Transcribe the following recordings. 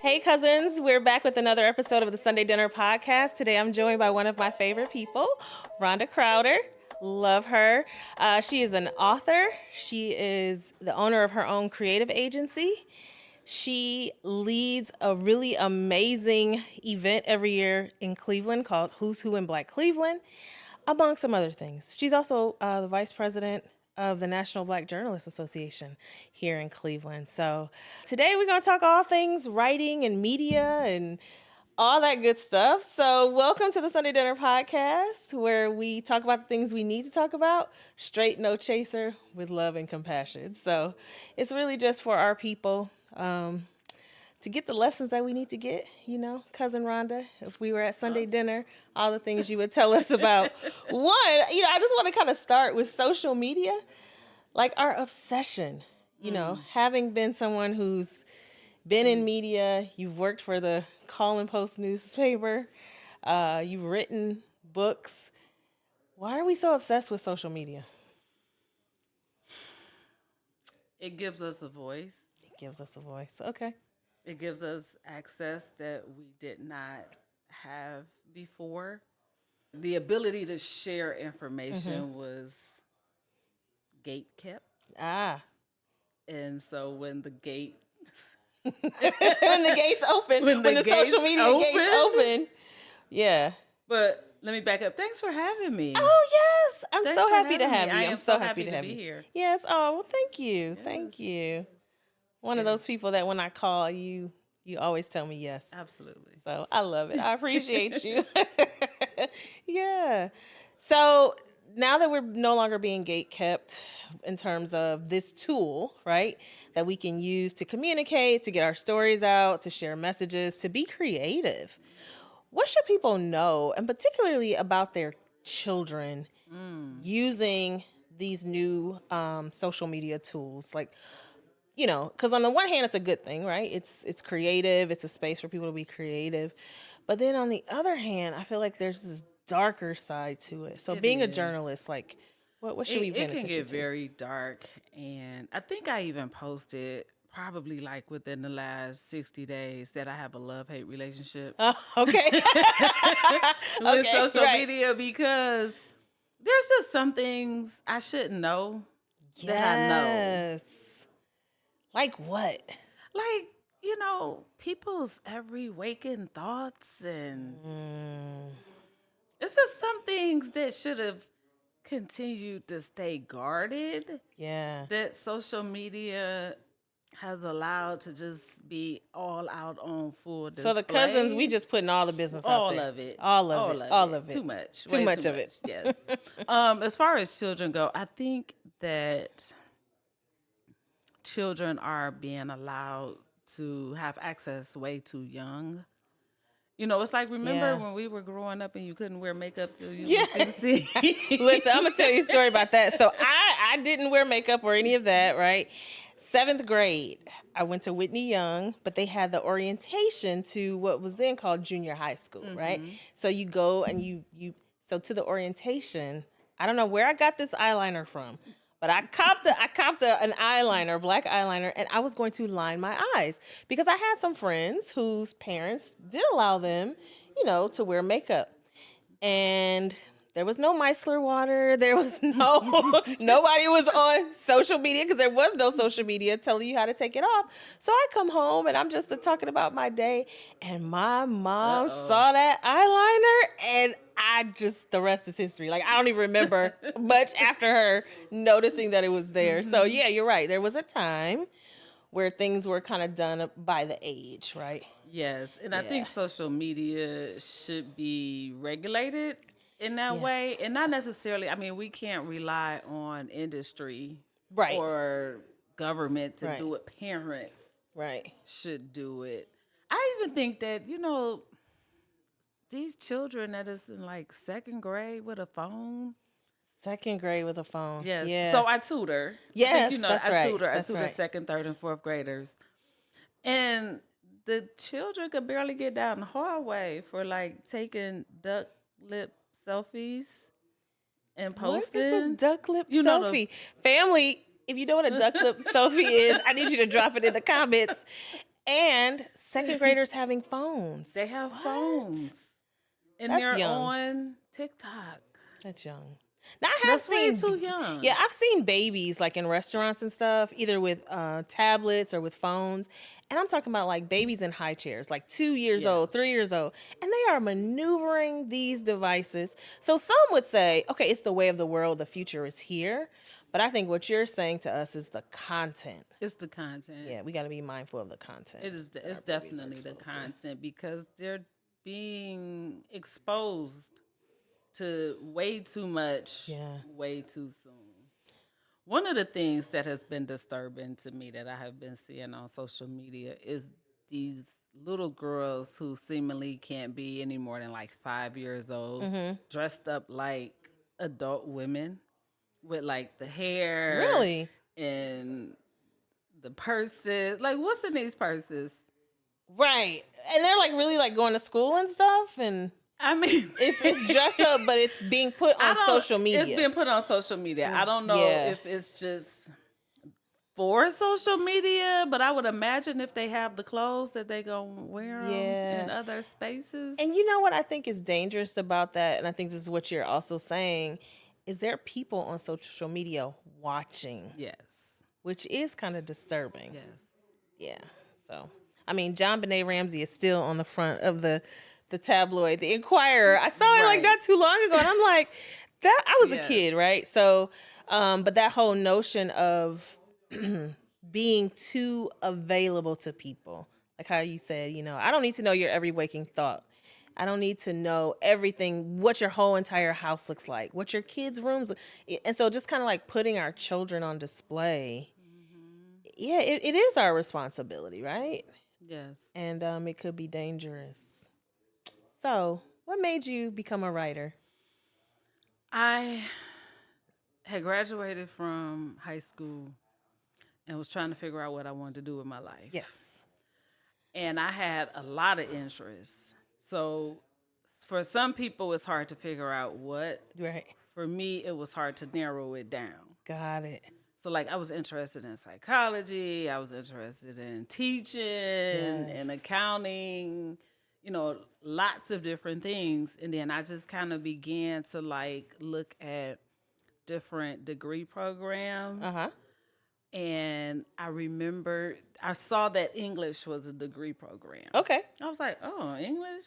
Hey, cousins, we're back with another episode of the Sunday Dinner Podcast. Today I'm joined by one of my favorite people, Rhonda Crowder. Love her. She is an author. She is the owner of her own creative agency. She leads a really amazing event every year in Cleveland called Who's Who in Black Cleveland, among some other things. She's also the vice president of the National Black Journalists Association here in Cleveland. So today we're going to talk all things writing and media and all that good stuff. So welcome to the Sunday Dinner Podcast, where we talk about the things we need to talk about, straight, no chaser, with love and compassion. So it's really just for our people to get the lessons that we need to get, you know, Cousin Rhonda, if we were at Sunday dinner, all the things you would tell us about. One, you know, I just want to kind of start with social media, like our obsession, you know, having been someone who's been in media, you've worked for the Call and Post newspaper, you've written books. Why are we so obsessed with social media? It gives us a voice. It gives us a voice. Okay. It gives us access that we did not have before. The ability to share information was gate kept. And so when the gate when the gates open, when the social media gates open. Yeah. But let me back up. Thanks for having me. Oh, yes. I'm Thanks so for happy to having have me. you. I am so happy to be here. Yes. Oh, well, thank you. Thank you. One of those people that when I call you, you always tell me yes. Absolutely. So I love it. I appreciate you. Yeah. So now that we're no longer being gate kept in terms of this tool, right, that we can use to communicate, to get our stories out, to share messages, to be creative, what should people know, and particularly about their children using these new social media tools? Like, you know, because on the one hand, it's a good thing, right? It's creative. It's a space for people to be creative. But then on the other hand, I feel like there's this darker side to it. So being a journalist, like, what should we pay attention to? It can get very dark. And I think I even posted probably like within the last 60 days that I have a love-hate relationship Okay. with social media, because there's just some things I shouldn't know that I know. Yes. Like what? Like, you know, people's every waking thoughts, and it's just some things that should have continued to stay guarded. Yeah. That social media has allowed to just be all out on full display. So the cousins, we just putting all the business out there. All of it. Too much. Too much of it. Yes. As far as children go, I think that children are being allowed to have access way too young. You know, it's like, remember when we were growing up and you couldn't wear makeup till you were 16? Listen, I'm going to tell you a story about that. So I didn't wear makeup or any of that, right? 7th grade, I went to Whitney Young, but they had the orientation to what was then called junior high school, right? So you go and so to the orientation, I don't know where I got this eyeliner from, but I copped an eyeliner, black eyeliner, and I was going to line my eyes because I had some friends whose parents did allow them, you know, to wear makeup. And there was no micellar water. There was nobody was on social media because there was no social media telling you how to take it off. So I come home and I'm just talking about my day, and my mom saw that eyeliner, and the rest is history. Like, I don't even remember much after her noticing that it was there. So yeah, you're right. There was a time where things were kind of done by the age, right? Yes, and I think social media should be regulated in that way, and not necessarily, I mean, we can't rely on industry or government to do it. Parents should do it. I even think that, you know, these children that is in like 2nd grade with a phone. 2nd grade with a phone. Yes. Yeah. So I tutor. Yes, I tutor 2nd, 3rd, and 4th graders. And the children could barely get down the hallway for like taking duck lip selfies and posting. What is a duck lip selfie? Family, if you know what a duck lip selfie is, I need you to drop it in the comments. And second graders having phones. They have phones. And That's they're young. on TikTok. That's young. Now I have That's seen way too young. Yeah, I've seen babies like in restaurants and stuff, either with tablets or with phones. And I'm talking about like babies in high chairs, like 2 years old, 3 years old, and they are maneuvering these devices. So some would say, okay, it's the way of the world, the future is here. But I think what you're saying to us is the content. It's the content. Yeah, we got to be mindful of the content. It's definitely the content because they're being exposed to way too much, way too soon. One of the things that has been disturbing to me that I have been seeing on social media is these little girls who seemingly can't be any more than like 5 years old, dressed up like adult women with like the hair. Really? And the purses. Like, what's in these purses? Right. And they're like really like going to school and stuff. And I mean, it's dress up, but it's being put on social media. It's been put on social media. I don't know if it's just for social media, but I would imagine if they have the clothes that they gonna wear them in other spaces. And you know what I think is dangerous about that, and I think this is what you're also saying, is there people on social media watching. Yes. Which is kind of disturbing. Yes. Yeah. So, I mean, John Benet Ramsey is still on the front of the tabloid, the Inquirer. I saw it like not too long ago, and I'm like, that I was a kid, right? So, but that whole notion of being too available to people, like how you said, you know, I don't need to know your every waking thought. I don't need to know everything, what your whole entire house looks like, what your kids' rooms, and so just kind of like putting our children on display. Yeah, it is our responsibility, right? Yes. And it could be dangerous. So, what made you become a writer? I had graduated from high school and was trying to figure out what I wanted to do with my life. Yes. And I had a lot of interests. So, for some people, it's hard to figure out what. Right. For me, it was hard to narrow it down. Got it. So, like, I was interested in psychology. I was interested in teaching and accounting, you know, lots of different things. And then I just kind of began to, like, look at different degree programs. And I remember I saw that English was a degree program. Okay. I was like, oh, English?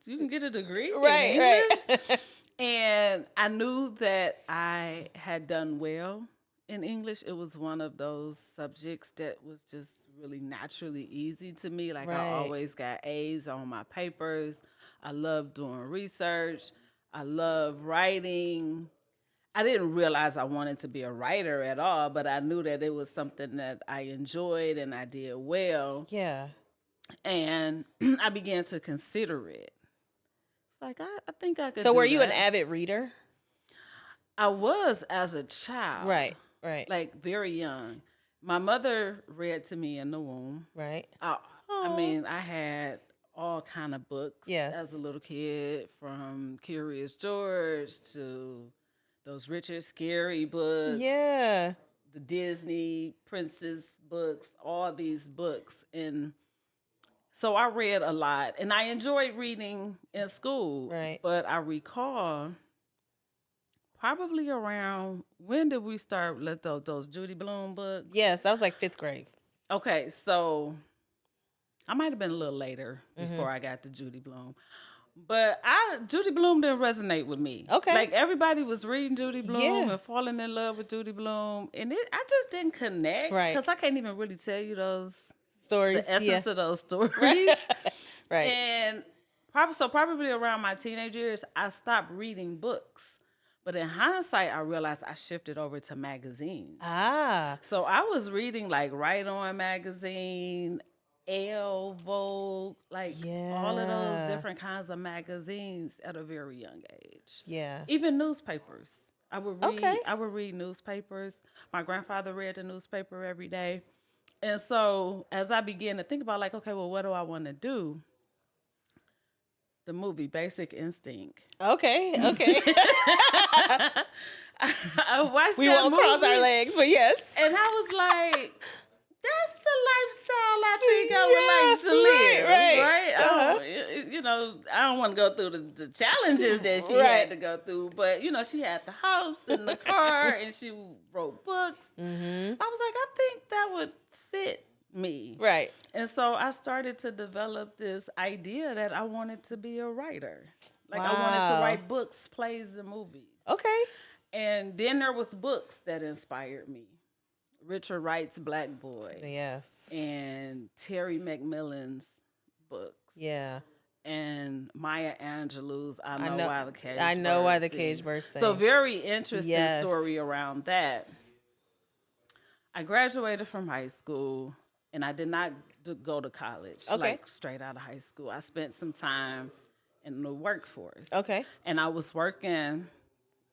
You can get a degree in English? Right. And I knew that I had done well in English. It was one of those subjects that was just really naturally easy to me. Like I always got A's on my papers. I love doing research. I love writing. I didn't realize I wanted to be a writer at all, but I knew that it was something that I enjoyed and I did well. Yeah. And I began to consider it. Like, I think I could So do were you that. an avid reader? I was as a child. Right. Like, very young. My mother read to me in the womb. Right. I mean, I had all kind of books as a little kid, from Curious George to those Richard Scarry books. Yeah. The Disney princess books, all these books. And so I read a lot. And I enjoyed reading in school. Right. But I recall probably around, when did we start those Judy Blume books? Yes, that was like 5th grade. Okay, so I might have been a little later before I got to Judy Blume. But Judy Blume didn't resonate with me. Okay. Like, everybody was reading Judy Blume and falling in love with Judy Blume. And I just didn't connect. Right. Because I can't even really tell you those stories. The essence of those stories. Right. And probably around my teenage years, I stopped reading books. But in hindsight, I realized I shifted over to magazines. So I was reading like Right On magazine, Elle, Vogue, like all of those different kinds of magazines at a very young age. Yeah. Even newspapers. I would read newspapers. My grandfather read the newspaper every day. And so as I began to think about, like, okay, well, what do I want to do? The movie Basic Instinct. Okay. I watched we that won't movie, cross our legs, but yes. And I was like, that's lifestyle I think I would like to live. Right? I don't want to go through the challenges that she had to go through, but she had the house and the car, and she wrote books. Mm-hmm. I was like, I think that would fit me. Right. And so I started to develop this idea that I wanted to be a writer. Like I wanted to write books, plays, and movies. Okay. And then there was books that inspired me. Richard Wright's Black Boy. Yes. And Terry McMillan's books. Yeah. And Maya Angelou's I Know Why the Cage Bird I Know Why the Cage Bird Sings. So very interesting story around that. I graduated from high school, and I did not go to college, like straight out of high school. I spent some time in the workforce. Okay. And I was working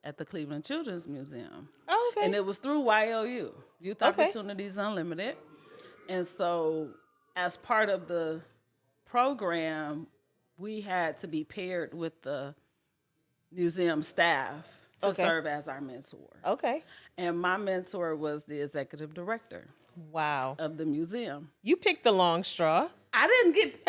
at the Cleveland Children's Museum. Oh, okay. And it was through YOU, Youth Opportunities Unlimited. And so as part of the program, we had to be paired with the museum staff to serve as our mentor. Okay. And my mentor was the executive director. Wow. Of the museum. You picked the long straw. I didn't pick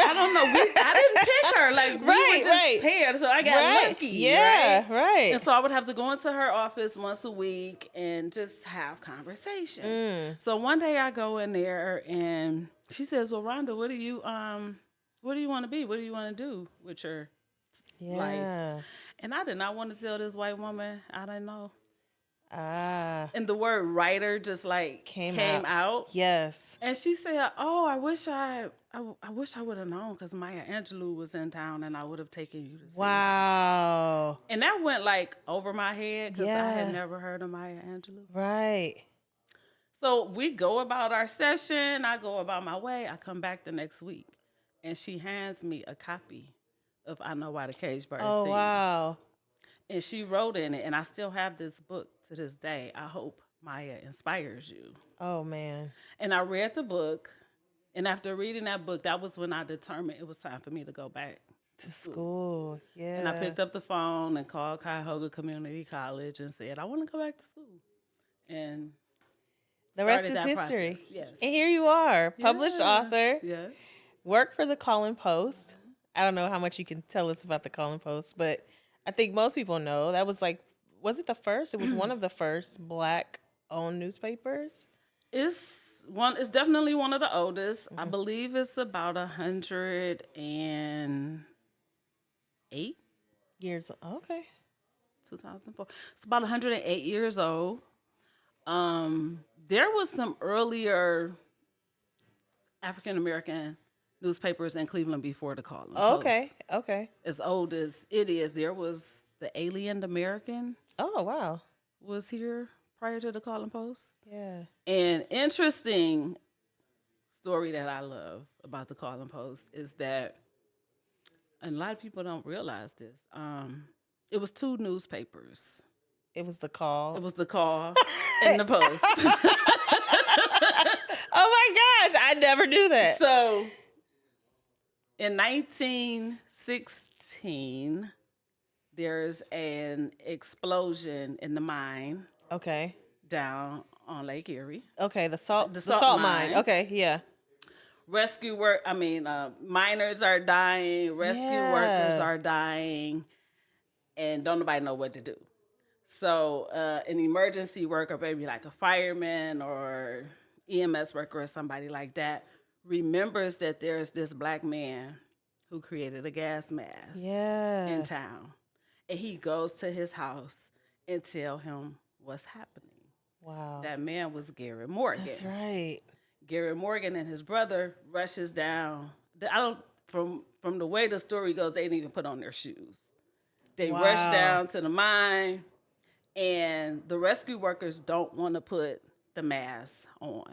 her. Like, we were just paired, so I got lucky. Yeah, right. And so I would have to go into her office once a week and just have conversation. So one day I go in there, and she says, well, Rhonda, what do you want to be? What do you want to do with your life? And I did not want to tell this white woman I didn't know. And the word writer just like came out. Yes. And she said, "Oh, I wish I would have known, because Maya Angelou was in town, and I would have taken you to see." Wow. And that went like over my head, because I had never heard of Maya Angelou. Right. So we go about our session. I go about my way. I come back the next week, and she hands me a copy of I Know Why the Cage Bird Sings. Oh, wow. And she wrote in it, and I still have this book to this day. I hope Maya inspires you. Oh, man. And I read the book, and after reading that book, that was when I determined it was time for me to go back to school. Yeah. And I picked up the phone and called Cuyahoga Community College and said, I want to go back to school. And the rest is history. Process. Yes. And here you are, published author. Yes. Work for the Call Post. I don't know how much you can tell us about the Call Post, but I think most people know that was was it the first? It was one of the first Black-owned newspapers. It's definitely one of the oldest. I believe it's about 108 years. Okay. 2004. It's about 108 years old. There was some earlier African American newspapers in Cleveland before the Call Post. Okay. As old as it is, there was the Alien American. Oh, wow. Was here prior to the Call Post. Yeah. And interesting story that I love about the Call Post is that, and a lot of people don't realize this, it was two newspapers. It was the Call. It was the Call and the Post. Oh my gosh, I never knew that. So in 1916, there's an explosion in the mine. Okay. Down on Lake Erie. Okay, the salt mine. Okay, yeah. Miners are dying, rescue workers are dying, and don't nobody know what to do. So an emergency worker, maybe like a fireman or EMS worker or somebody like that, remembers that there's this black man who created a gas mask in town. And he goes to his house and tell him what's happening. Wow. That man was Garrett Morgan. That's right. Garrett Morgan and his brother rushes down. From the way the story goes, they didn't even put on their shoes. They rush down to the mine, and the rescue workers don't want to put the mask on.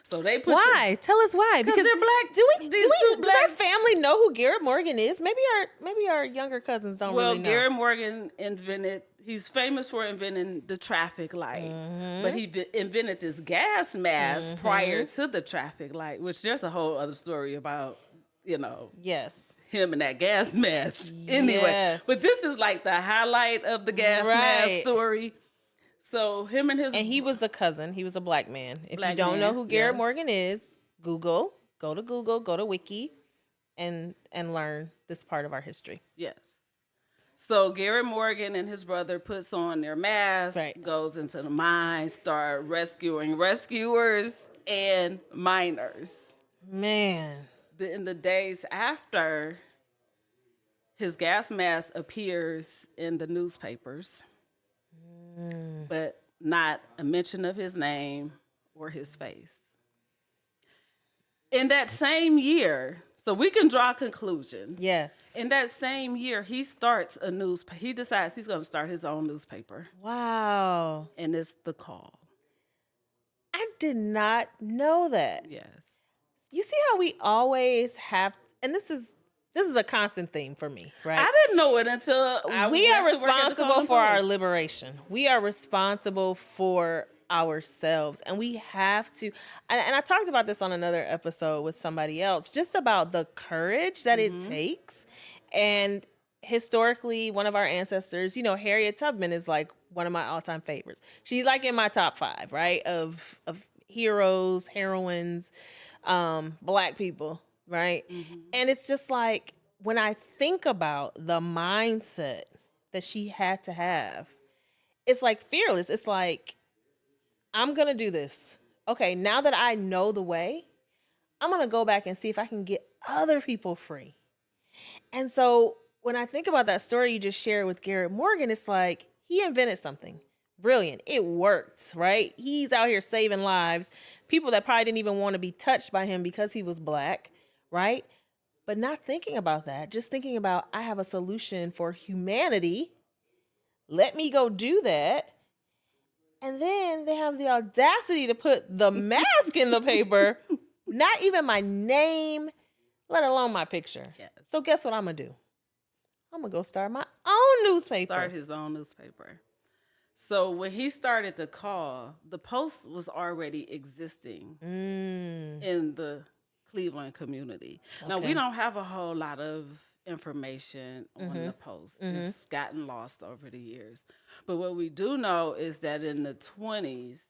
So they put why? Tell us why. Because they're black. Does our family know who Garrett Morgan is? Maybe our younger cousins don't really know. Well, Garrett Morgan he's famous for inventing the traffic light, but he invented this gas mask prior to the traffic light, which there's a whole other story about, Yes. him and that gas mask. Anyway, but this is like the highlight of the gas mask story. So him and his... And he was a cousin. He was a black man. If you don't know who Garrett Morgan is, go to Wiki and learn this part of our history. Yes. So Garrett Morgan and his brother puts on their mask, goes into the mine, start rescuing rescuers and miners. Man. In the days after, his gas mask appears in the newspapers, but not a mention of his name or his face. In that same year, so we can draw conclusions. Yes. In that same year, he starts a newspaper. He decides he's going to start his own newspaper. Wow. And it's The Call. I did not know that. Yes. You see how we always have, and this is a constant theme for me, right? I didn't know it until we are responsible for our liberation. We are responsible for ourselves, and we have to, and I talked about this on another episode with somebody else, just about the courage that it takes. And historically, one of our ancestors, Harriet Tubman is like one of my all-time favorites. She's like in my top 5, right, of heroes, heroines, black people, right? And it's just like, when I think about the mindset that she had to have, it's like fearless. It's like, I'm going to do this. Okay, now that I know the way, I'm going to go back and see if I can get other people free. And so when I think about that story you just shared with Garrett Morgan, it's like, he invented something brilliant. It worked, right? He's out here saving lives. People that probably didn't even want to be touched by him because he was black, right? But not thinking about that, just thinking about, I have a solution for humanity. Let me go do that. And then they have the audacity to put the mask in the paper, not even my name, let alone my picture. Yes. So guess what I'm going to do? I'm going to go start my own newspaper. Start his own newspaper. So when he started The Call, the Post was already existing in the Cleveland community. Okay. Now, we don't have a whole lot of information on the Post. It's gotten lost over the years. But what we do know is that in the 20s,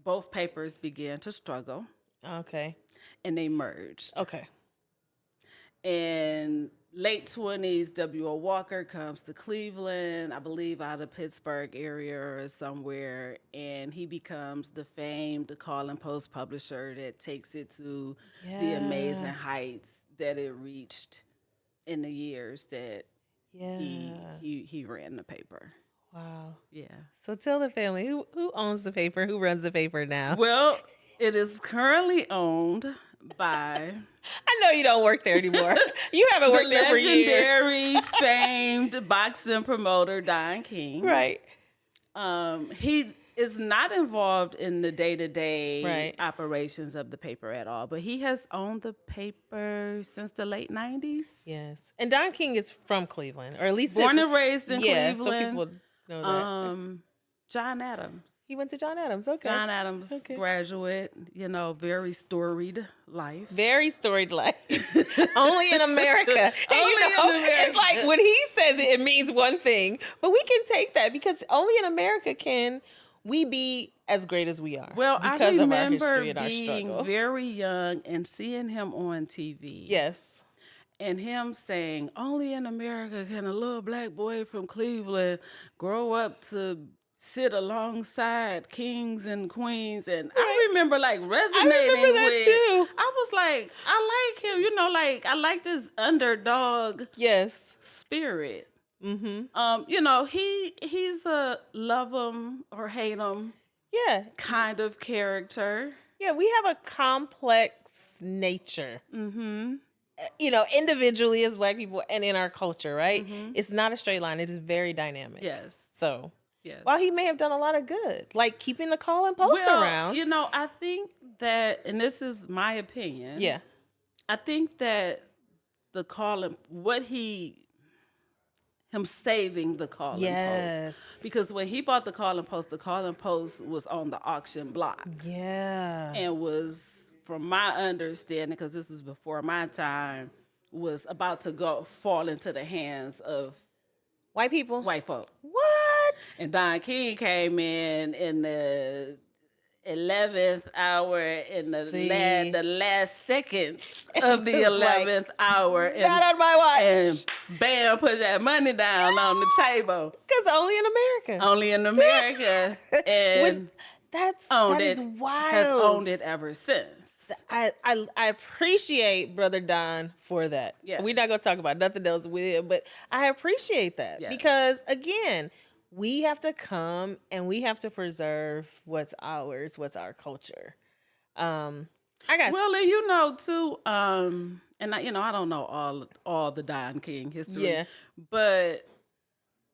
both papers began to struggle. Okay. And they merged. Okay. In late 20s, W.O. Walker comes to Cleveland, I believe out of Pittsburgh area or somewhere, and he becomes the famed Call and Post publisher that takes it to the amazing heights that it reached in the years that he ran the paper. Wow. Yeah. So tell the family, who owns the paper? Who runs the paper now? Well, it is currently owned by... I know you don't work there anymore. You haven't worked there for years. Legendary, famed boxing promoter, Don King. Right. He is not involved in the day-to-day operations of the paper at all, but he has owned the paper since the late 90s. Yes. And Don King is from Cleveland, or at least born and raised in Cleveland. So people know that. John Adams. He went to John Adams. Okay. John Adams graduate, very storied life. Very storied life. Only in America. Only in America. It's like when he says it, it means one thing. But we can take that because only in America can we be as great as we are. Well, because I remember of our history and our being struggle. very young and seeing him on TV. Yes. And him saying, only in America can a little black boy from Cleveland grow up to sit alongside kings and queens. And I remember resonating with too. I was like, I like him, I like this underdog spirit. He's a love him or hate him kind of character. Yeah, we have a complex nature. Individually as black people and in our culture, right? It's not a straight line. It is very dynamic. Yes. So, while he may have done a lot of good, like keeping the Call and Post around. I think that, and this is my opinion. Yeah. I think that the Call and him saving the Call and Post. Because when he bought the Call and Post was on the auction block. Yeah. And was, from my understanding, because this is before my time, was about to fall into the hands of white people. White folk. What? And Don King came in the 11th hour in the last seconds of the 11th hour. And, not on my watch. And bam, put that money down on the table. Because only in America. Only in America. And that is wild. Has owned it ever since. I appreciate Brother Don for that. Yes. We're not going to talk about nothing else with it, but I appreciate that. Yes. Because, again, we have to come and we have to preserve what's ours, what's our culture. And you know, too, and I don't know all the Don King history, but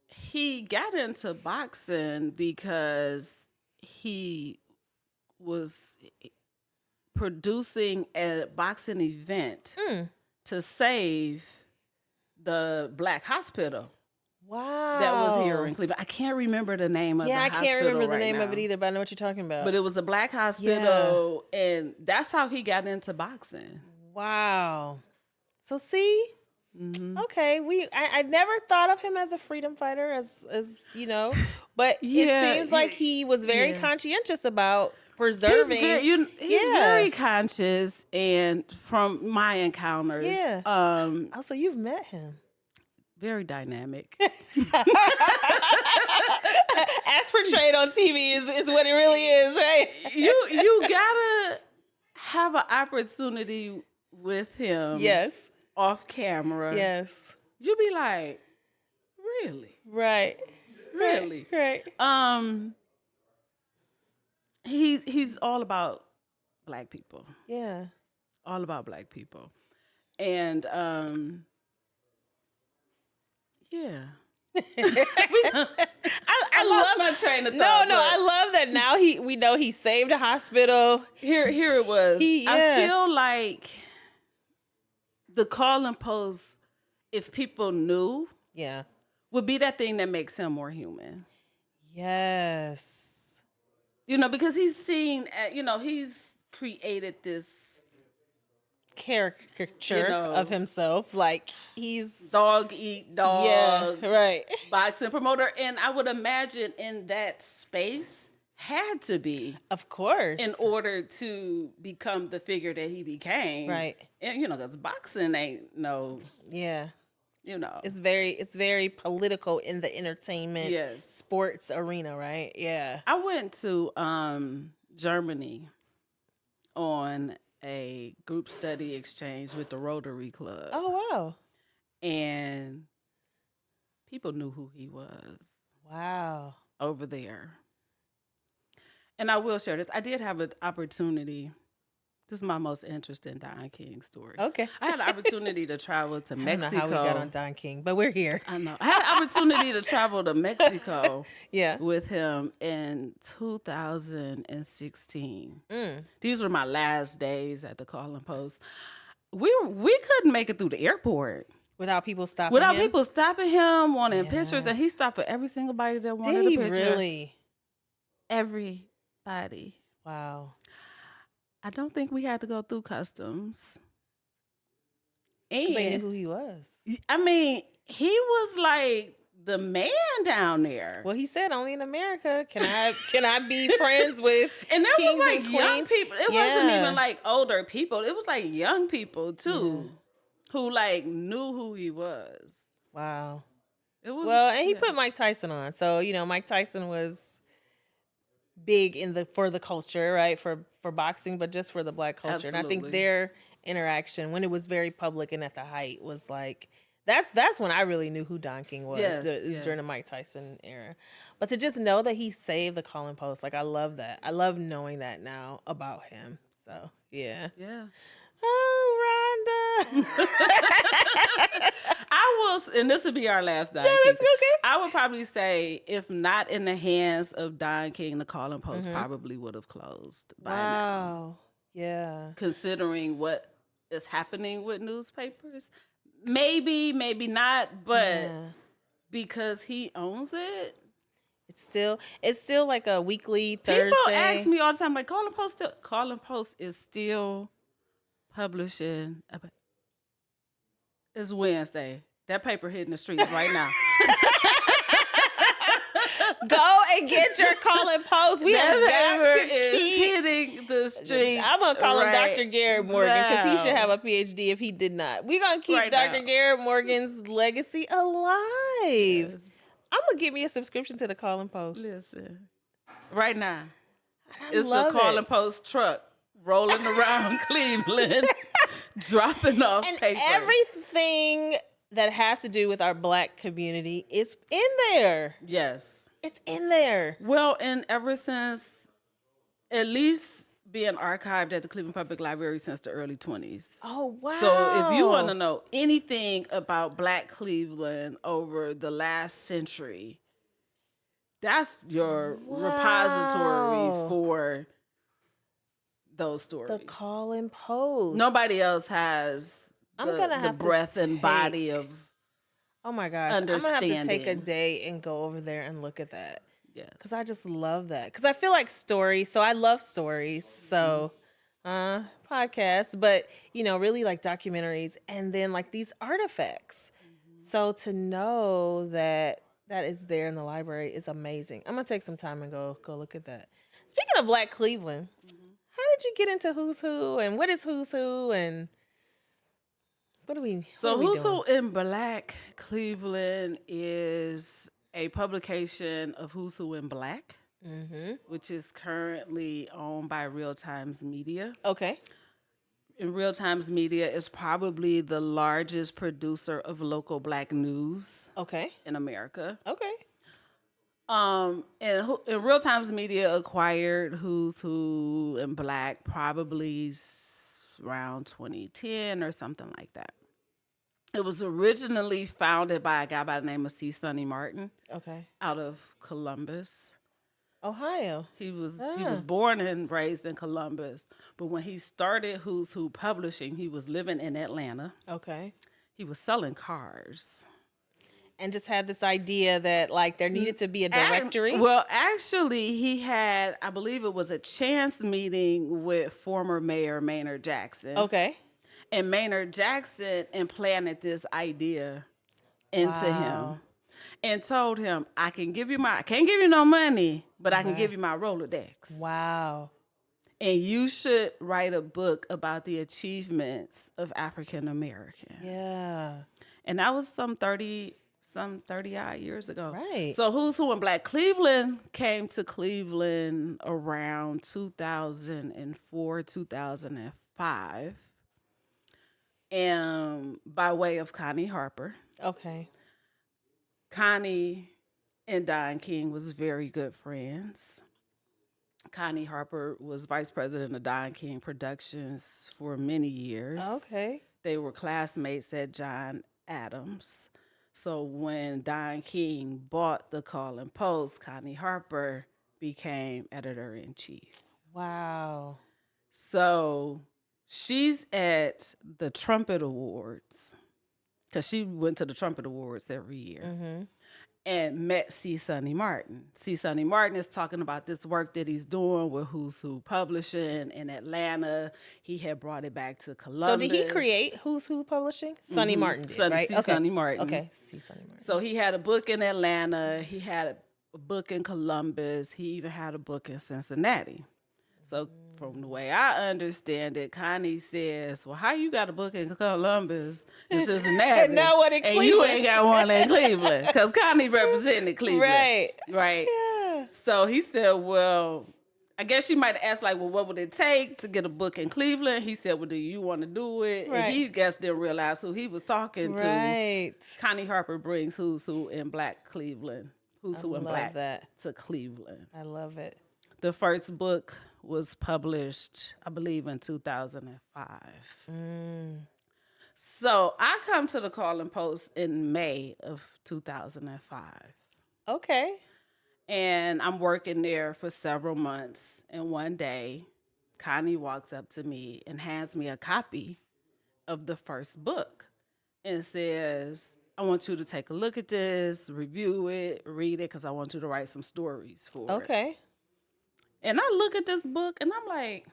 he got into boxing because he was producing a boxing event to save the Black hospital. Wow. That was here in Cleveland. I can't remember the name of the hospital. Yeah, I can't remember the name of it either, but I know what you're talking about. But it was a Black hospital, and that's how he got into boxing. Wow. So see, okay, I never thought of him as a freedom fighter, as but it seems like he was very conscientious about preserving. He's very conscious, and from my encounters, also you've met him. Very dynamic. As portrayed on TV is what it really is, right? You gotta have an opportunity with him. Yes. Off camera. Yes. You'll be like, really? Right. Really? Right. He's all about Black people. Yeah. All about Black people. And yeah. I love my train of thought. No, I love that now we know he saved a hospital. Here it was. I feel like the calling post, if people knew, would be that thing that makes him more human. Yes. Because he's seen, he's created this caricature of himself, like he's dog eat dog, right, boxing promoter, and I would imagine in that space had to be, of course, in order to become the figure that he became, right? And because boxing ain't it's very political in the entertainment, sports arena, right? Yeah, I went to Germany on a group study exchange with the Rotary Club. Oh, wow. And people knew who he was. Wow. Over there. And I will share this. I did have an opportunity. This is my most interesting Don King story. Okay. I had an opportunity to travel to Mexico. I don't know how we got on Don King, but we're here. I know. I had an opportunity to travel to Mexico with him in 2016. These were my last days at the Calling Post. We couldn't make it through the airport. Without people stopping him? People stopping him, wanting pictures, and he stopped for every single body that wanted a picture. Did he really? Everybody. Wow. I don't think we had to go through customs. And they knew who he was. I mean, he was like the man down there. Well, he said only in America can I be friends with and that kings was like and young queens? People. It wasn't even like older people. It was like young people too, who like knew who he was. Wow. It was and he put Mike Tyson on. So Mike Tyson was big for the culture, right? For boxing, but just for the Black culture. Absolutely. And I think their interaction when it was very public and at the height was like that's when I really knew who Don King was during the Mike Tyson era. But to just know that he saved the Calling Post, like I love that. I love knowing that now about him. So yeah. Oh, Rhonda. I will, and this will be our last Don King. That's okay. I would probably say, if not in the hands of Don King, the Calling Post probably would have closed by now. Yeah. Considering what is happening with newspapers. Maybe not, but because he owns it. It's still like a weekly Thursday. People ask me all the time, like, Calling Post is still publishing. It's Wednesday. That paper hitting the streets right now. Go and get your Colin Post. We have got to keep hitting the streets. I'm gonna call him Dr. Garrett Morgan because he should have a PhD if he did not. We're gonna keep Dr. Garrett Morgan's legacy alive. Yes. I'm gonna give me a subscription to the Colin Post. Listen, right now, it's a Colin Post truck rolling around Cleveland, dropping off papers. Everything that has to do with our Black community is in there. Yes. It's in there. Well, and ever since, at least being archived at the Cleveland Public Library since the early 20s. Oh, wow. So if you want to know anything about Black Cleveland over the last century, that's your repository for those stories. The Colin Post. Nobody else has the breadth and body of oh my gosh. I'm going to have to take a day and go over there and look at that. Yes. Because I just love that. Because I feel like stories. So I love stories. So podcasts, but, you know, really like documentaries and then like these artifacts. Mm-hmm. So to know that is there in the library is amazing. I'm going to take some time and go look at that. Speaking of Black Cleveland, how did you get into Who's Who and what is Who's Who and what are we Who's Who in Black Cleveland is a publication of Who's Who in Black, which is currently owned by Real Times Media. Okay. And Real Times Media is probably the largest producer of local Black news in America. Okay. And Real Times Media acquired Who's Who in Black probably around 2010 or something like that. It was originally founded by a guy by the name of C. Sonny Martin. Okay. Out of Columbus, Ohio. He was born and raised in Columbus, but when he started Who's Who Publishing, he was living in Atlanta. Okay. He was selling cars. And just had this idea that like there needed to be a directory. Well, actually, he had, I believe it was a chance meeting with former Mayor Maynard Jackson. Okay. And Maynard Jackson implanted this idea into him and told him, I can't give you no money, but I can give you my Rolodex. Wow. And you should write a book about the achievements of African Americans. Yeah. And that was some 30 odd years ago. Right. So Who's Who in Black Cleveland came to Cleveland around 2004, 2005. And by way of Connie Harper. Okay. Connie and Don King was very good friends. Connie Harper was vice president of Don King Productions for many years. Okay. They were classmates at John Adams. So when Don King bought the Colin Post, Connie Harper became editor-in-chief. Wow. So she's at the Trumpet Awards, because she went to the Trumpet Awards every year, and met C. Sonny Martin. C. Sonny Martin is talking about this work that he's doing with Who's Who Publishing in Atlanta. He had brought it back to Columbus. So did he create Who's Who Publishing? Sonny Martin did, right? C. Sonny Martin. Okay, C. Sonny Martin. So he had a book in Atlanta. He had a book in Columbus. He even had a book in Cincinnati. So from the way I understand it, Connie says, well, how you got a book in Columbus and Cincinnati? And now what in Cleveland? And you ain't got one in Cleveland. Because Connie represented Cleveland. Right. Right. Yeah. So he said, well, I guess she might have asked, like, well, what would it take to get a book in Cleveland? He said, well, do you want to do it? Right. And he guess didn't realize who he was talking to. Right. Connie Harper brings Who's Who in Black Cleveland. Who's Who in Black to Cleveland. I love it. The first book was published, I believe, in 2005. So I come to the Colin Post in May of 2005. Okay. And I'm working there for several months. And one day, Connie walks up to me and hands me a copy of the first book and says, I want you to take a look at this, review it, read it, because I want you to write some stories for it. Okay. And I look at this book and I'm like,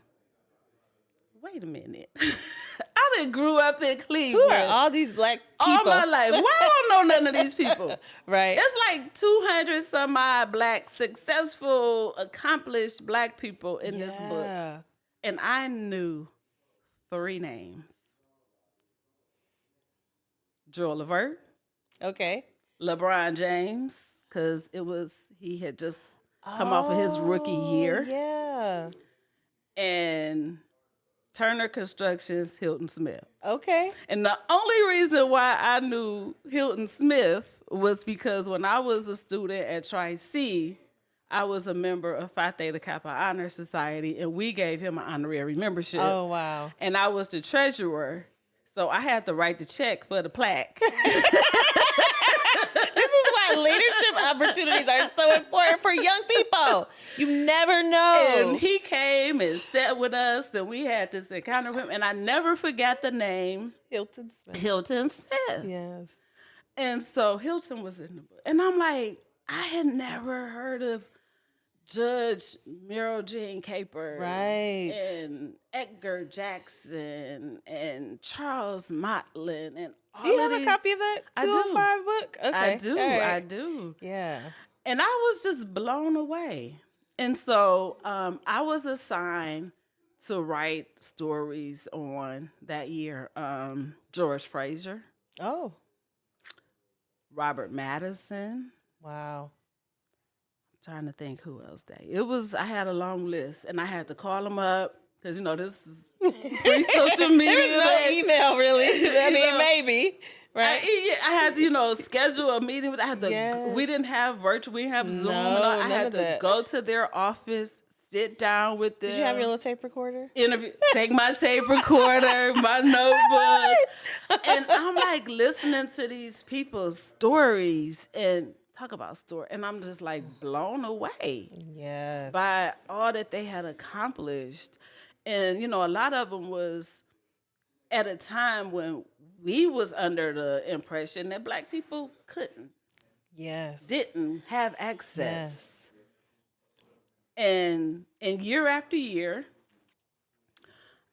wait a minute. I done grew up in Cleveland. Who are all these black people? All my life. Why I don't know none of these people? Right. It's like 200 some odd black, successful, accomplished black people in this book. And I knew 3 names. Joel Levert. Okay. LeBron James, because he had just come off of his rookie year. Yeah. And Turner Construction's Hilton Smith. Okay. And the only reason why I knew Hilton Smith was because when I was a student at Tri-C, I was a member of Phi Theta Kappa Honor Society, and we gave him an honorary membership. Oh, wow. And I was the treasurer, so I had to write the check for the plaque. This is why leadership opportunities are so important for young people. You never know. And he came and sat with us, and we had this encounter with him, and I never forgot the name. Hilton Smith. Hilton Smith. Yes. And so Hilton was in the book. And I'm like, I had never heard of Judge Muriel Jean Capers, right, and Edgar Jackson and Charles Motlin and all. Do you of have these. A copy of that 205 book? Okay. I do. Right. I do. Yeah. And I was just blown away. And so I was assigned to write stories on that year. George Fraser. Oh. Robert Madison. Wow. Trying to think who else I had a long list, and I had to call them up because this is pre-social media. There was no email really. I mean, maybe, right? I had to schedule a meeting. I had to. We didn't have virtual. We didn't have Zoom. I had to go to their office, sit down with them. Did you have your little tape recorder? Take my tape recorder, my notebook, and I'm like listening to these people's stories and. Talk about story, and I'm just like blown away by all that they had accomplished. And a lot of them was at a time when we was under the impression that black people didn't have access. And year after year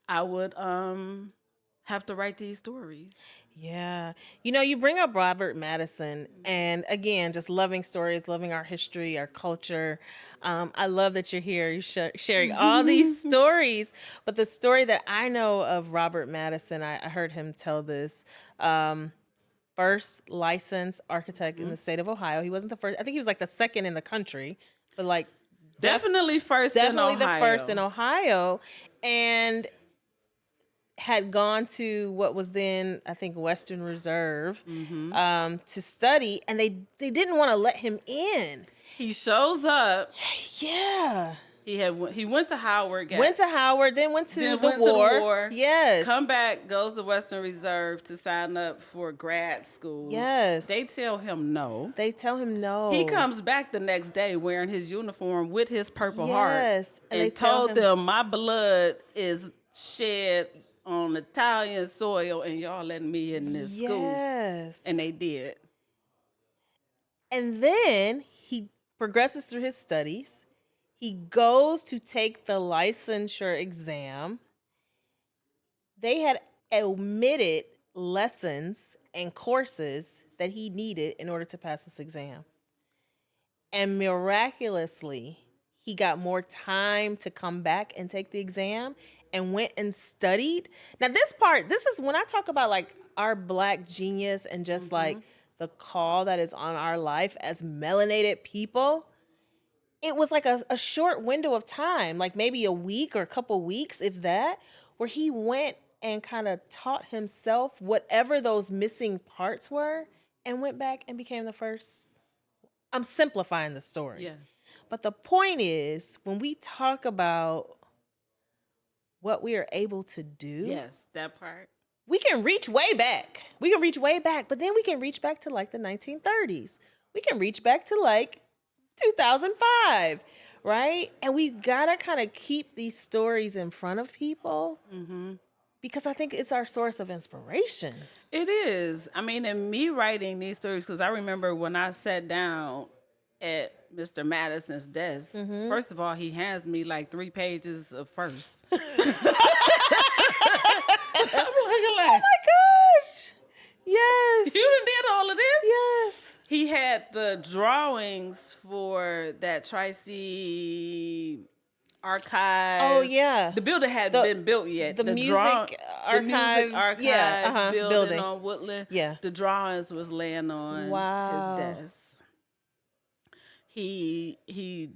I would have to write these stories. Yeah. You bring up Robert Madison, and again, just loving stories, loving our history, our culture. I love that you're here. You're sharing all these stories. But the story that I know of Robert Madison, I heard him tell this, first licensed architect in the state of Ohio. He wasn't the first. I think he was like the second in the country, but like definitely the first in Ohio. And had gone to what was then, I think, Western Reserve to study, and they didn't want to let him in. He shows up. Yeah. He went to Howard. Then went to the war. Yes. Come back, goes to Western Reserve to sign up for grad school. Yes. They tell him no. He comes back the next day wearing his uniform with his Purple Heart. Yes. And they told them, my blood is shed on Italian soil, and y'all letting me in this school. Yes. And they did. And then he progresses through his studies. He goes to take the licensure exam. They had omitted lessons and courses that he needed in order to pass this exam. And miraculously, he got more time to come back and take the exam and went and studied. Now this is when I talk about like our Black genius and just like the call that is on our life as melanated people. It was like a short window of time, like maybe a week or a couple weeks, if that, where he went and kind of taught himself whatever those missing parts were and went back and became the first. I'm simplifying the story. Yes. But the point is, when we talk about what we are able to do. Yes, that part. We can reach way back. But then we can reach back to like the 1930s. We can reach back to like 2005, right? And we gotta kind of keep these stories in front of people because I think it's our source of inspiration. It is. I mean, and me writing these stories, because I remember when I sat down at Mr. Madison's desk, first of all, he hands me like 3 pages of first. He had the drawings for that Tri-C archive. Oh yeah. The building hadn't been built yet. The music archive building on Woodland. Yeah. The drawings was laying on his Wow. desk. He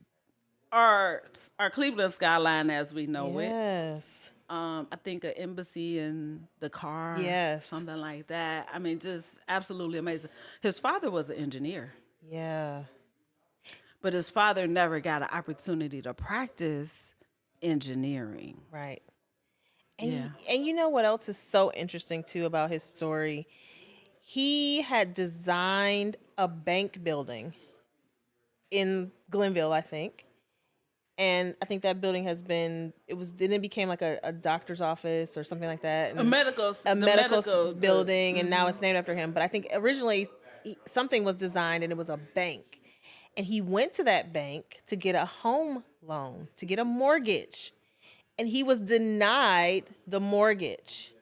our Cleveland skyline as we know it. Yes. I think an embassy in the car. Yes. Something like that. I mean, just absolutely amazing. His father was an engineer. Yeah. But his father never got an opportunity to practice engineering. Right. And and you know what else is so interesting too about his story? He had designed a bank building in Glenville, I think. And I think that building has been, then it became like a doctor's office or something like that. And a medical building, and now it's named after him. But I think originally something was designed and it was a bank. And he went to that bank to get a home loan, to get a mortgage. And he was denied the mortgage.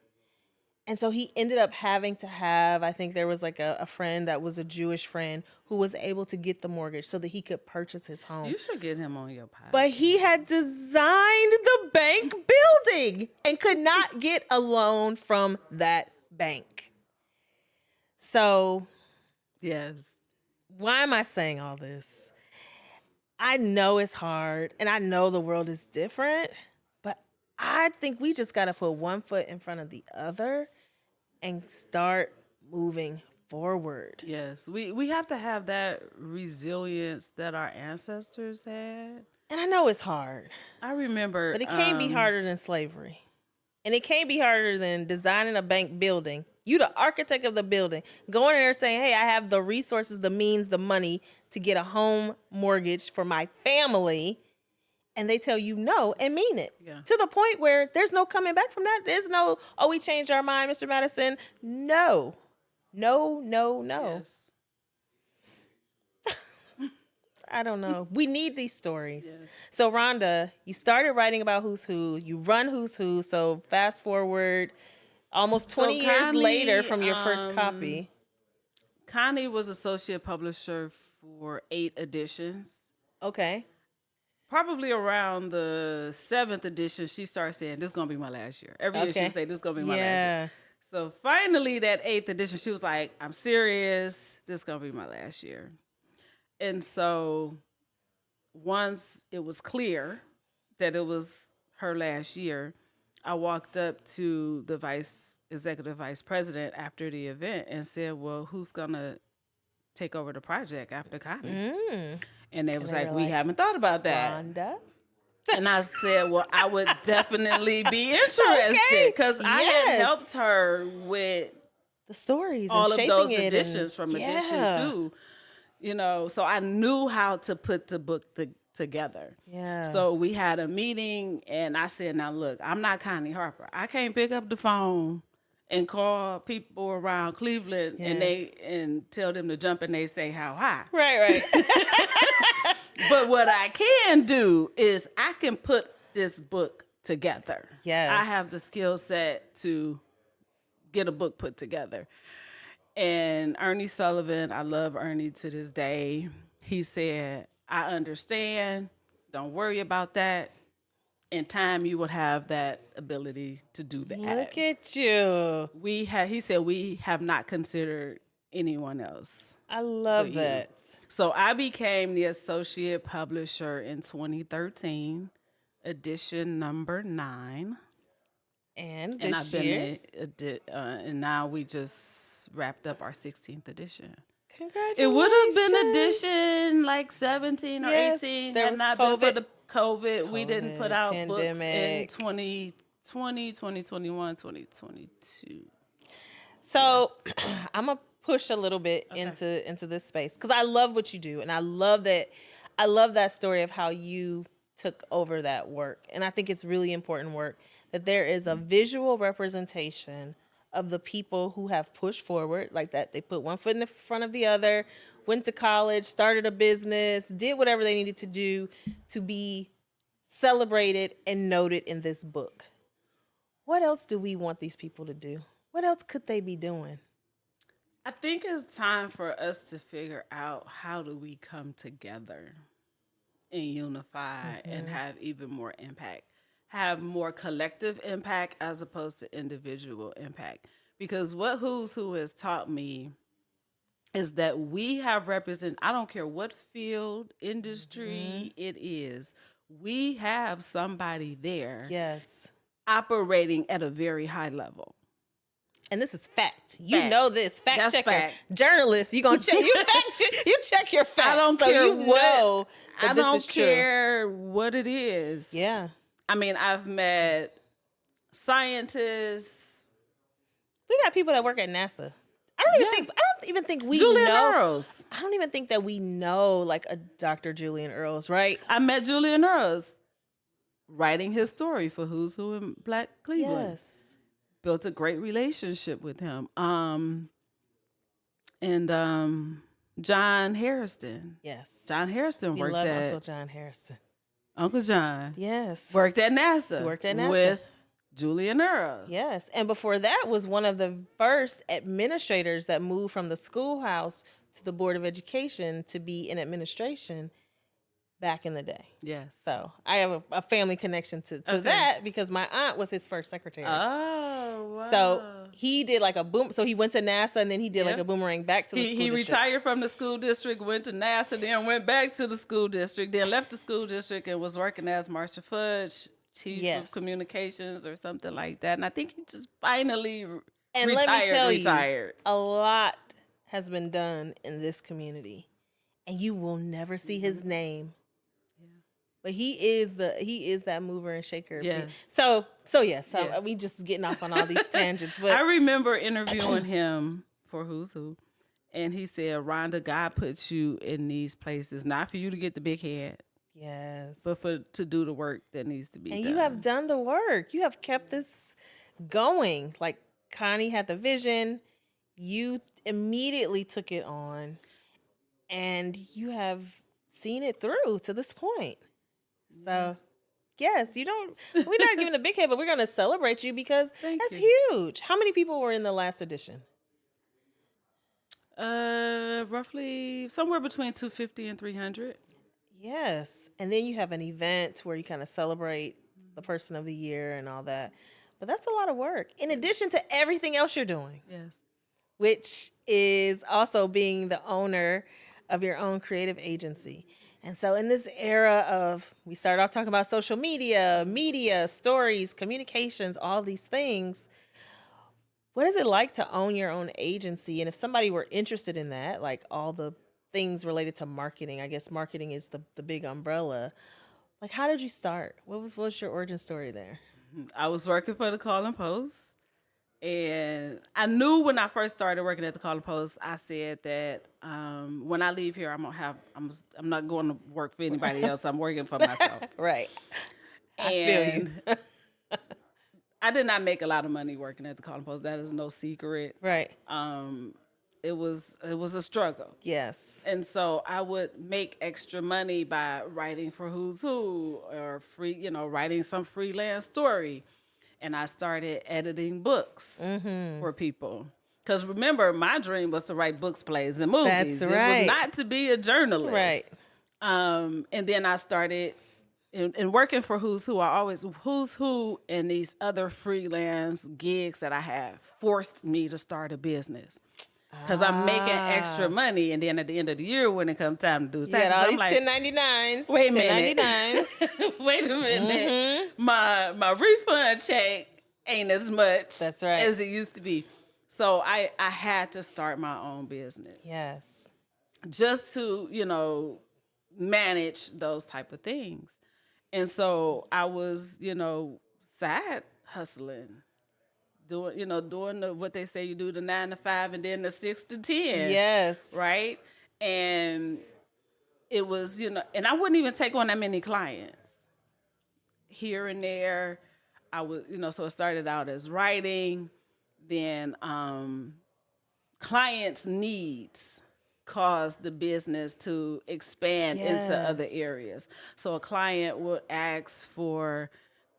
And so he ended up having to have, I think there was like a friend that was a Jewish friend who was able to get the mortgage so that he could purchase his home. You should get him on your podcast. But he had designed the bank building and could not get a loan from that bank. So, yes. Why am I saying all this? I know it's hard and I know the world is different, but I think we just got to put one foot in front of the other and start moving forward. Yes, we have to have that resilience that our ancestors had. And I know it's hard. I remember. But it can't be harder than slavery. And it can't be harder than designing a bank building. You the architect of the building. Going in there saying, hey, I have the resources, the means, the money to get a home mortgage for my family. And they tell you no and mean it. Yeah. To the point where there's no coming back from that. There's no, oh, we changed our mind, Mr. Madison. No. No. Yes. I don't know. We need these stories. Yes. So, Rhonda, you started writing about Who's Who. You run Who's Who. So, fast forward almost 20 years later from your first copy. Connie was associate publisher for 8 editions. Okay. Probably around the 7th edition, she started saying, this is going to be my last year. Every year she would say, this is going to be my last year. So finally, that 8th edition, she was like, I'm serious. This is going to be my last year. And so once it was clear that it was her last year, I walked up to the executive vice president after the event and said, well, who's going to take over the project after Connie? And they was like, we haven't thought about that. Rhonda? And I said, well, I would definitely be interested because I had helped her with the stories, all and of those it editions from edition 2. You know, so I knew how to put the book together. Yeah. So we had a meeting, and I said, now look, I'm not Connie Harper. I can't pick up the phone and call people around Cleveland and tell them to jump and they say how high. Right. But what I can do is I can put this book together. Yes. I have the skill set to get a book put together. And Ernie Sullivan, I love Ernie to this day. He said, I understand. Don't worry about that. In time, you will have that ability to do that. Look at you. He said, we have not considered anyone else. I love that. So I became the associate publisher in 2013, edition number 9. And this year? And now we just wrapped up our 16th edition. Congratulations. It would have been edition like 17 or 18 had not been for the COVID. We didn't put out pandemic. Books in 2020, 2021, 2022. So I'm going to push a little bit into this space because I love what you do. And I love that story of how you took over that work. And I think it's really important work that there is a visual representation of the people who have pushed forward like that. They put one foot in front of the other, went to college, started a business, did whatever they needed to do to be celebrated and noted in this book. What else do we want these people to do? What else could they be doing? I think it's time for us to figure out how do we come together and unify and have even more impact, have more collective impact as opposed to individual impact. Because what Who's Who has taught me is that we have represent, I don't care what field, industry it is, we have somebody there. Yes. Operating at a very high level. And this is fact. You know this. Fact checker. Fact. Journalist, you gonna check you check your facts. I don't so care you what, know that I this don't is true. care what it is. Yeah. I mean, I've met scientists. We got people that work at NASA. I don't even think we Julian know. Earls. I don't even think that we know like a Dr. Julian Earls, right? I met Julian Earls writing his story for Who's Who in Black Cleveland. Yes. Built a great relationship with him. John Hairston. Yes. John Hairston worked at Uncle John Hairston. Uncle John. Yes. Worked at NASA. Worked at NASA. With Julian Earls. Yes. And before that was one of the first administrators that moved from the schoolhouse to the Board of Education to be in administration back in the day. Yes. So I have a family connection to that because my aunt was his first secretary. Oh, wow. So he did like a boom. So he went to NASA and then he did like a boomerang back to the school district. He retired from the school district, went to NASA, then went back to the school district, then left the school district and was working as Marsha Fudge, chief of communications or something like that. And I think he just finally retired. Let me tell you, a lot has been done in this community, and you will never see his name. But he is that mover and shaker. Yes. So we just getting off on all these tangents. But I remember interviewing him for Who's Who, and he said, "Rhonda, God puts you in these places not for you to get the big head, yes, but to do the work that needs to be done." And you have done the work. You have kept this going. Like Connie had the vision, you immediately took it on, and you have seen it through to this point. So, yes, we're not giving a big head, but we're going to celebrate you because that's huge. How many people were in the last edition? Roughly somewhere between 250 and 300. Yes. And then you have an event where you kind of celebrate the person of the year and all that. But that's a lot of work in addition to everything else you're doing. Yes. Which is also being the owner of your own creative agency. And so in this era of, we started off talking about social media, stories, communications, all these things. What is it like to own your own agency? And if somebody were interested in that, like all the things related to marketing, I guess marketing is the big umbrella. Like, how did you start? What was your origin story there? I was working for the Call Post. And I knew when I first started working at the Call Post, I said that when I leave here, I'm not going to work for anybody else. I'm working for myself. Right. I feel you. I did not make a lot of money working at the Call Post. That is no secret. Right. It was a struggle. Yes. And so I would make extra money by writing for Who's Who or writing some freelance story. And I started editing books for people. Because remember, my dream was to write books, plays, and movies. That's right. It was not to be a journalist. Right. And then I started in working for Who's Who. Who's Who and these other freelance gigs that I have forced me to start a business. Because I'm making extra money, and then at the end of the year, when it comes time to do taxes, all these 1099s. Wait a minute. 1099s. Wait a minute. My refund check ain't as much That's right. as it used to be. So I had to start my own business. Yes. Just to, manage those type of things. And so I was, side hustling. Doing what they say you do, the 9 to 5 and then the 6 to 10. Yes. Right. And it was, and I wouldn't even take on that many clients here and there. I was, so it started out as writing, then clients' needs caused the business to expand into other areas. So a client would ask for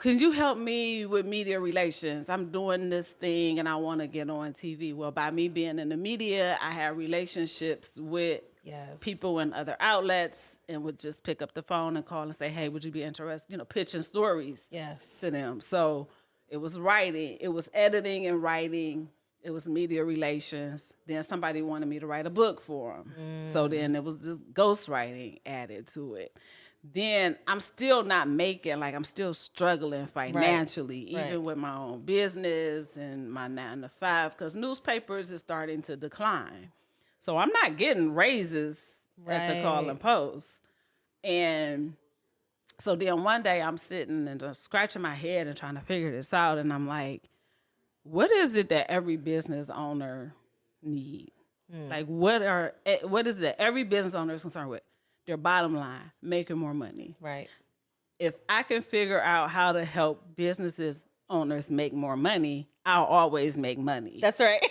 can you help me with media relations? I'm doing this thing and I want to get on TV. Well, by me being in the media, I have relationships with people in other outlets and would just pick up the phone and call and say, hey, would you be interested, pitching stories to them. So it was writing, it was editing and writing, it was media relations. Then somebody wanted me to write a book for them. So then it was just ghostwriting added to it. Then I'm still not making, like I'm still struggling financially, even with my own business and my 9 to 5, because newspapers is starting to decline. So I'm not getting raises at the Call and Post. And so then one day I'm sitting and just scratching my head and trying to figure this out. And I'm like, what is it that every business owner need? Like what is it that every business owner is concerned with? Their bottom line, making more money. Right. If I can figure out how to help businesses owners make more money, I'll always make money. That's right.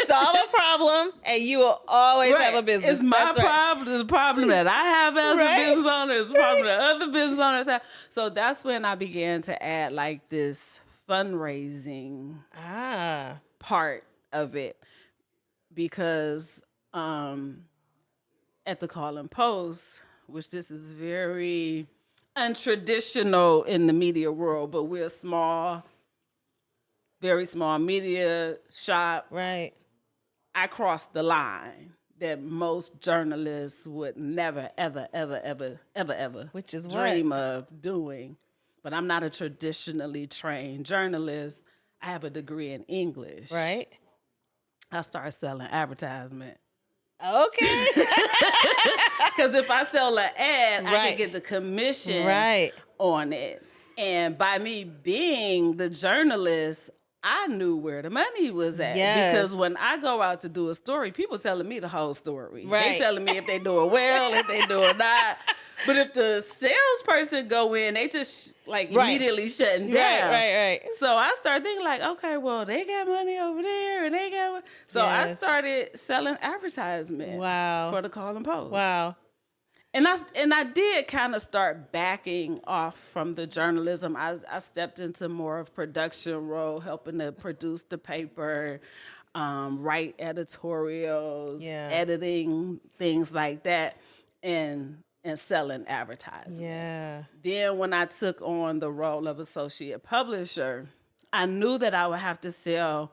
Solve a problem and you will always have a business. It's my problem, the problem that I have as a business owner, it's the problem that other business owners have. So that's when I began to add like this fundraising part of it, because at the Call and Post, which this is very untraditional in the media world, but we're a small, very small media shop. Right. I crossed the line that most journalists would never, ever, ever, ever, ever, ever which is dream of doing. But I'm not a traditionally trained journalist. I have a degree in English. Right. I started selling advertisement. Okay. Because if I sell an ad, I can get the commission on it. And by me being the journalist, I knew where the money was at. Because when I go out to do a story, people telling me the whole story. They telling me if they doing well, if they doing not. But if the salesperson go in, they just immediately shutting down. Right. So I started thinking like, okay, well, they got money over there and they got So I started selling advertisement for the Call and Post. Wow. And I did kind of start backing off from the journalism. I stepped into more of production role, helping to produce the paper, write editorials, editing, things like that, and selling advertising. Yeah. Then when I took on the role of associate publisher, I knew that I would have to sell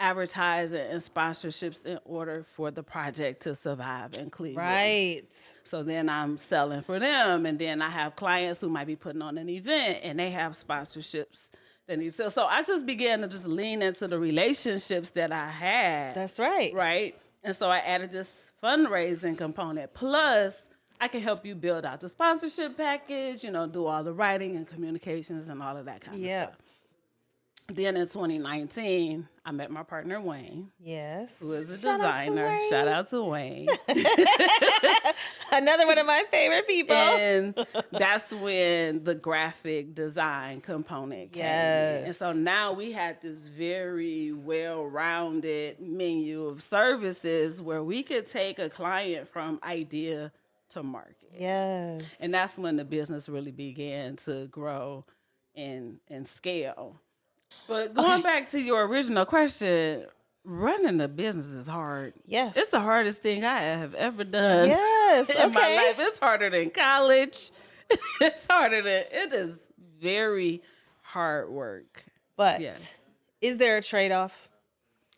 advertising and sponsorships in order for the project to survive in Cleveland. Right. So then I'm selling for them, and then I have clients who might be putting on an event and they have sponsorships that need to sell. So I just began to just lean into the relationships that I had. That's right. Right. And so I added this fundraising component. Plus, I can help you build out the sponsorship package, do all the writing and communications and all of that kind of stuff. Then in 2019, I met my partner, Wayne. Yes. Who is a designer. Shout out to Wayne. Another one of my favorite people. And that's when the graphic design component came in. And so now we had this very well-rounded menu of services where we could take a client from idea to market. Yes. And that's when the business really began to grow and scale. But going back to your original question, running a business is hard. Yes. It's the hardest thing I have ever done. Yes. In my life. It's harder than college. It is very hard work. But is there a trade-off?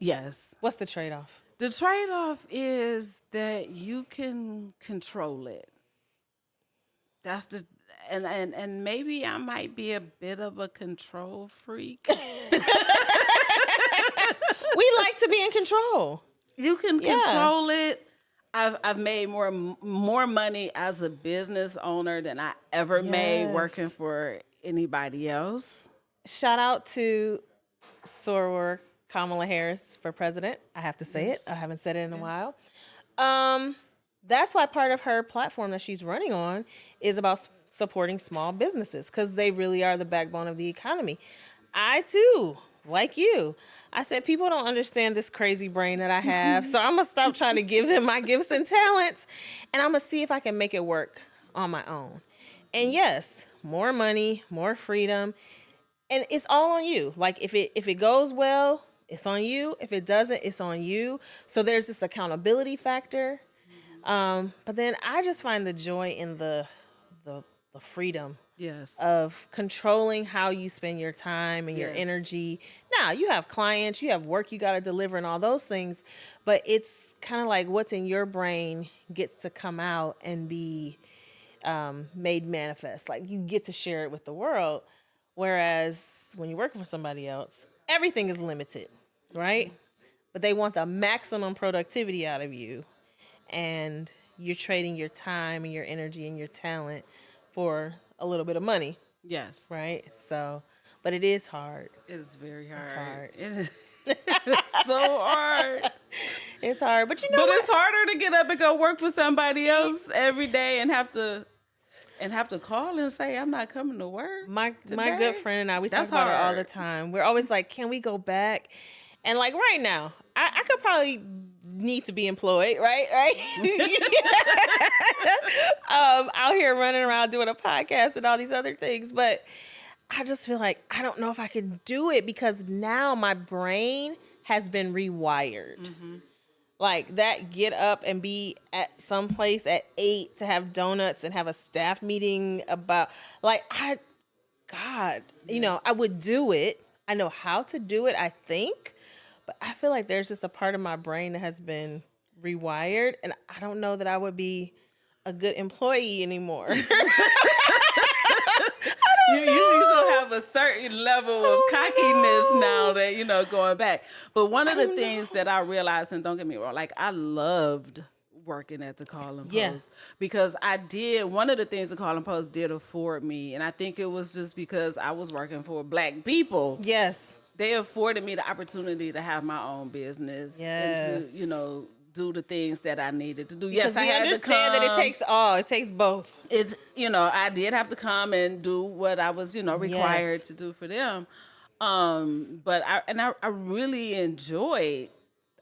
Yes. What's the trade-off? The trade-off is that you can control it. That's the and maybe I might be a bit of a control freak. We like to be in control. You can control it. I've made more money as a business owner than I ever made working for anybody else. Shout out to Soror Kamala Harris for president. I have to say it. I haven't said it in a while. That's why part of her platform that she's running on is about supporting small businesses, because they really are the backbone of the economy. I too, like you, I said people don't understand this crazy brain that I have, so I'm gonna stop trying to give them my gifts and talents, and I'm gonna see if I can make it work on my own. And yes, more money, more freedom, and it's all on you. Like if it goes well, it's on you. If it doesn't, it's on you. So there's this accountability factor. But then I just find the joy in the the freedom Yes. of controlling how you spend your time and your Yes. energy. Now, you have clients, you have work you got to deliver and all those things, but it's kind of like what's in your brain gets to come out and be made manifest. Like you get to share it with the world. Whereas when you're working for somebody else, everything is limited, right? But they want the maximum productivity out of you. And you're trading your time and your energy and your talent for a little bit of money, Yes. right? So, but it is hard. It is very hard. It's hard. It's so hard. It's hard, but you know But what? it's harder to get up and go work for somebody else every day and have to call and say I'm not coming to work. My today. good friend and I, we talk That's about it all hard. the time. We're always like, can we go back? And like right now, I could probably need to be employed, right? Out here running around doing a podcast and all these other things. But I just feel like I don't know if I can do it because now my brain has been rewired. Mm-hmm. Like that get up and be at some place at 8 to have donuts and have a staff meeting about God, you know, I would do it. I know how to do it, I think, but I feel like there's just a part of my brain that has been rewired, and I don't know that I would be a good employee anymore. You gonna have a certain level of cockiness now that going back. But one of the things that I realized, and don't get me wrong, like I loved working at the Call and Post because one of the things the Call and Post did afford me, and I think it was just because I was working for Black people. Yes, they afforded me the opportunity to have my own business and to do the things that I needed to do. Because I understand that it takes both. It's I did have to come and do what I was required to do for them. But I really enjoyed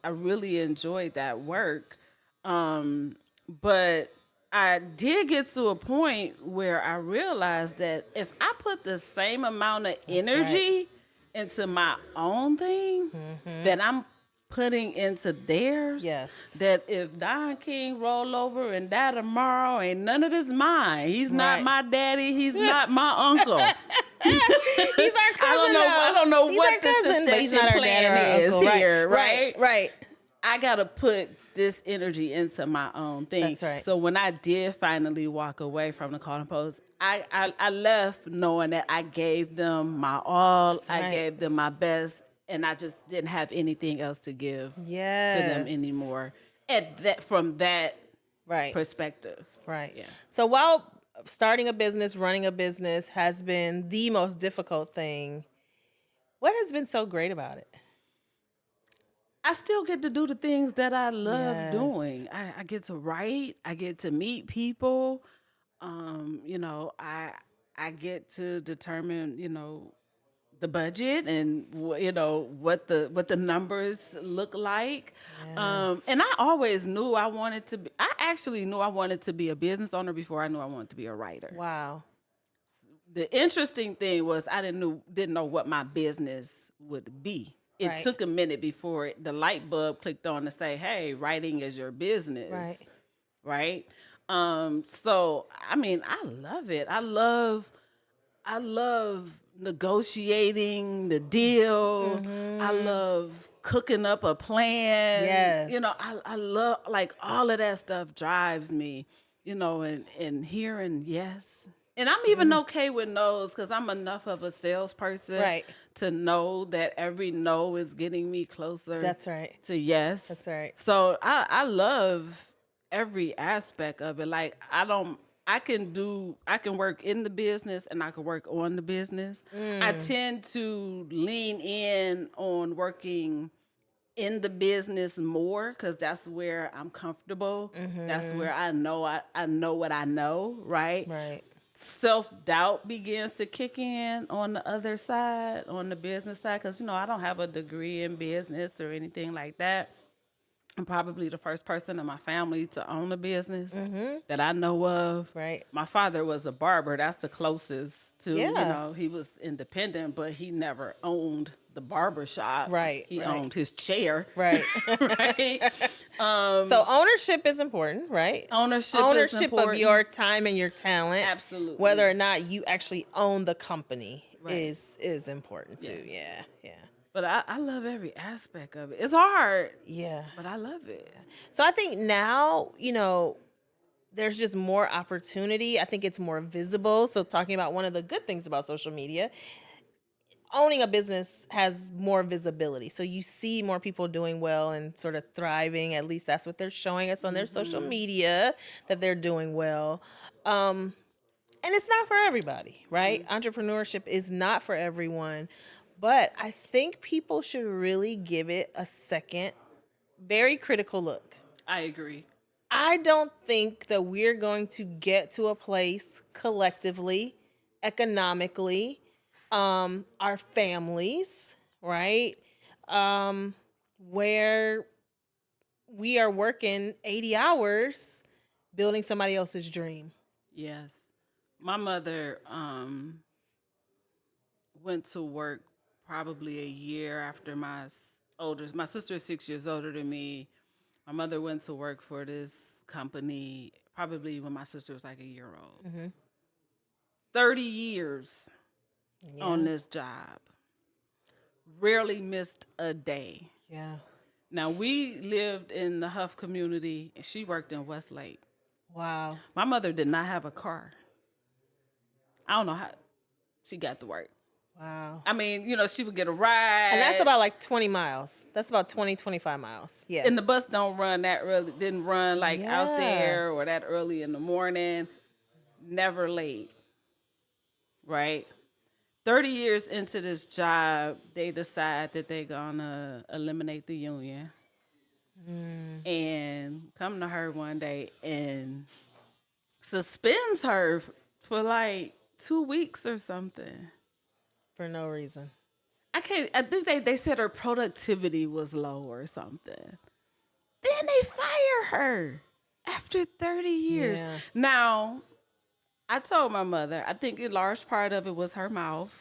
that work. But I did get to a point where I realized that if I put the same amount of energy into my own thing that I'm putting into theirs, that if Don King roll over and die tomorrow, ain't none of this mine. He's not my daddy. He's not my uncle. He's our cousin. I don't know what the succession plan is here, right? Right. I gotta put this energy into my own thing. That's right. So when I did finally walk away from the Call and Post, I left knowing that I gave them my all. I gave them my best, and I just didn't have anything else to give to them anymore. From that perspective. Right. Yeah. So while starting a business, running a business has been the most difficult thing, what has been so great about it? I still get to do the things that I love doing. I get to write. I get to meet people. I get to determine, the budget and what the numbers look like. And I always knew I actually knew I wanted to be a business owner before I knew I wanted to be a writer. Wow. The interesting thing was I didn't know what my business would be. It took a minute before the light bulb clicked on to say, hey, writing is your business. Right? So, I mean, I love it. I love negotiating the deal. I love cooking up a plan. Yes. I love, like, all of that stuff drives me, and hearing yes. And I'm even okay with no's because I'm enough of a salesperson to know that every no is getting me closer to yes. That's right. So I love every aspect of it. Like I can work in the business and I can work on the business. I tend to lean in on working in the business more because that's where I'm comfortable. That's where I know I know what I know, right? Right. Self-doubt begins to kick in on the other side, on the business side, because I don't have a degree in business or anything like that. I'm probably the first person in my family to own a business that I know of. Right. My father was a barber. That's the closest to, Yeah. he was independent, but he never owned the barber shop. Right. He owned his chair. Right. Right. So ownership is important, right? Ownership of your time and your talent. Absolutely. Whether or not you actually own the company is important too. Yes. Yeah. But I love every aspect of it. It's hard. Yeah. But I love it. So I think now, there's just more opportunity. I think it's more visible. So talking about one of the good things about social media, owning a business has more visibility. So you see more people doing well and sort of thriving. At least that's what they're showing us on their social media, that they're doing well. And it's not for everybody, right? Entrepreneurship is not for everyone. But I think people should really give it a second, very critical look. I agree. I don't think that we're going to get to a place collectively, economically, our families, right? Where we are working 80 hours building somebody else's dream. Yes. My mother went to work probably a year after my sister is 6 years older than me. My mother went to work for this company probably when my sister was like a year old. 30 years on this job. Rarely missed a day. Yeah. Now, we lived in the Huff community, and she worked in Westlake. Wow. My mother did not have a car. I don't know how she got to work. Wow. I mean, she would get a ride. And that's about like 20 miles. That's about 20, 25 miles. Yeah. And the bus don't run that early, didn't run like out there or that early in the morning. Never late. Right? 30 years into this job, they decide that they're going to eliminate the union. And come to her one day and suspends her for like 2 weeks or something. For no reason. I think they said her productivity was low or something. Then they fire her after 30 years. Yeah. Now, I told my mother, I think a large part of it was her mouth.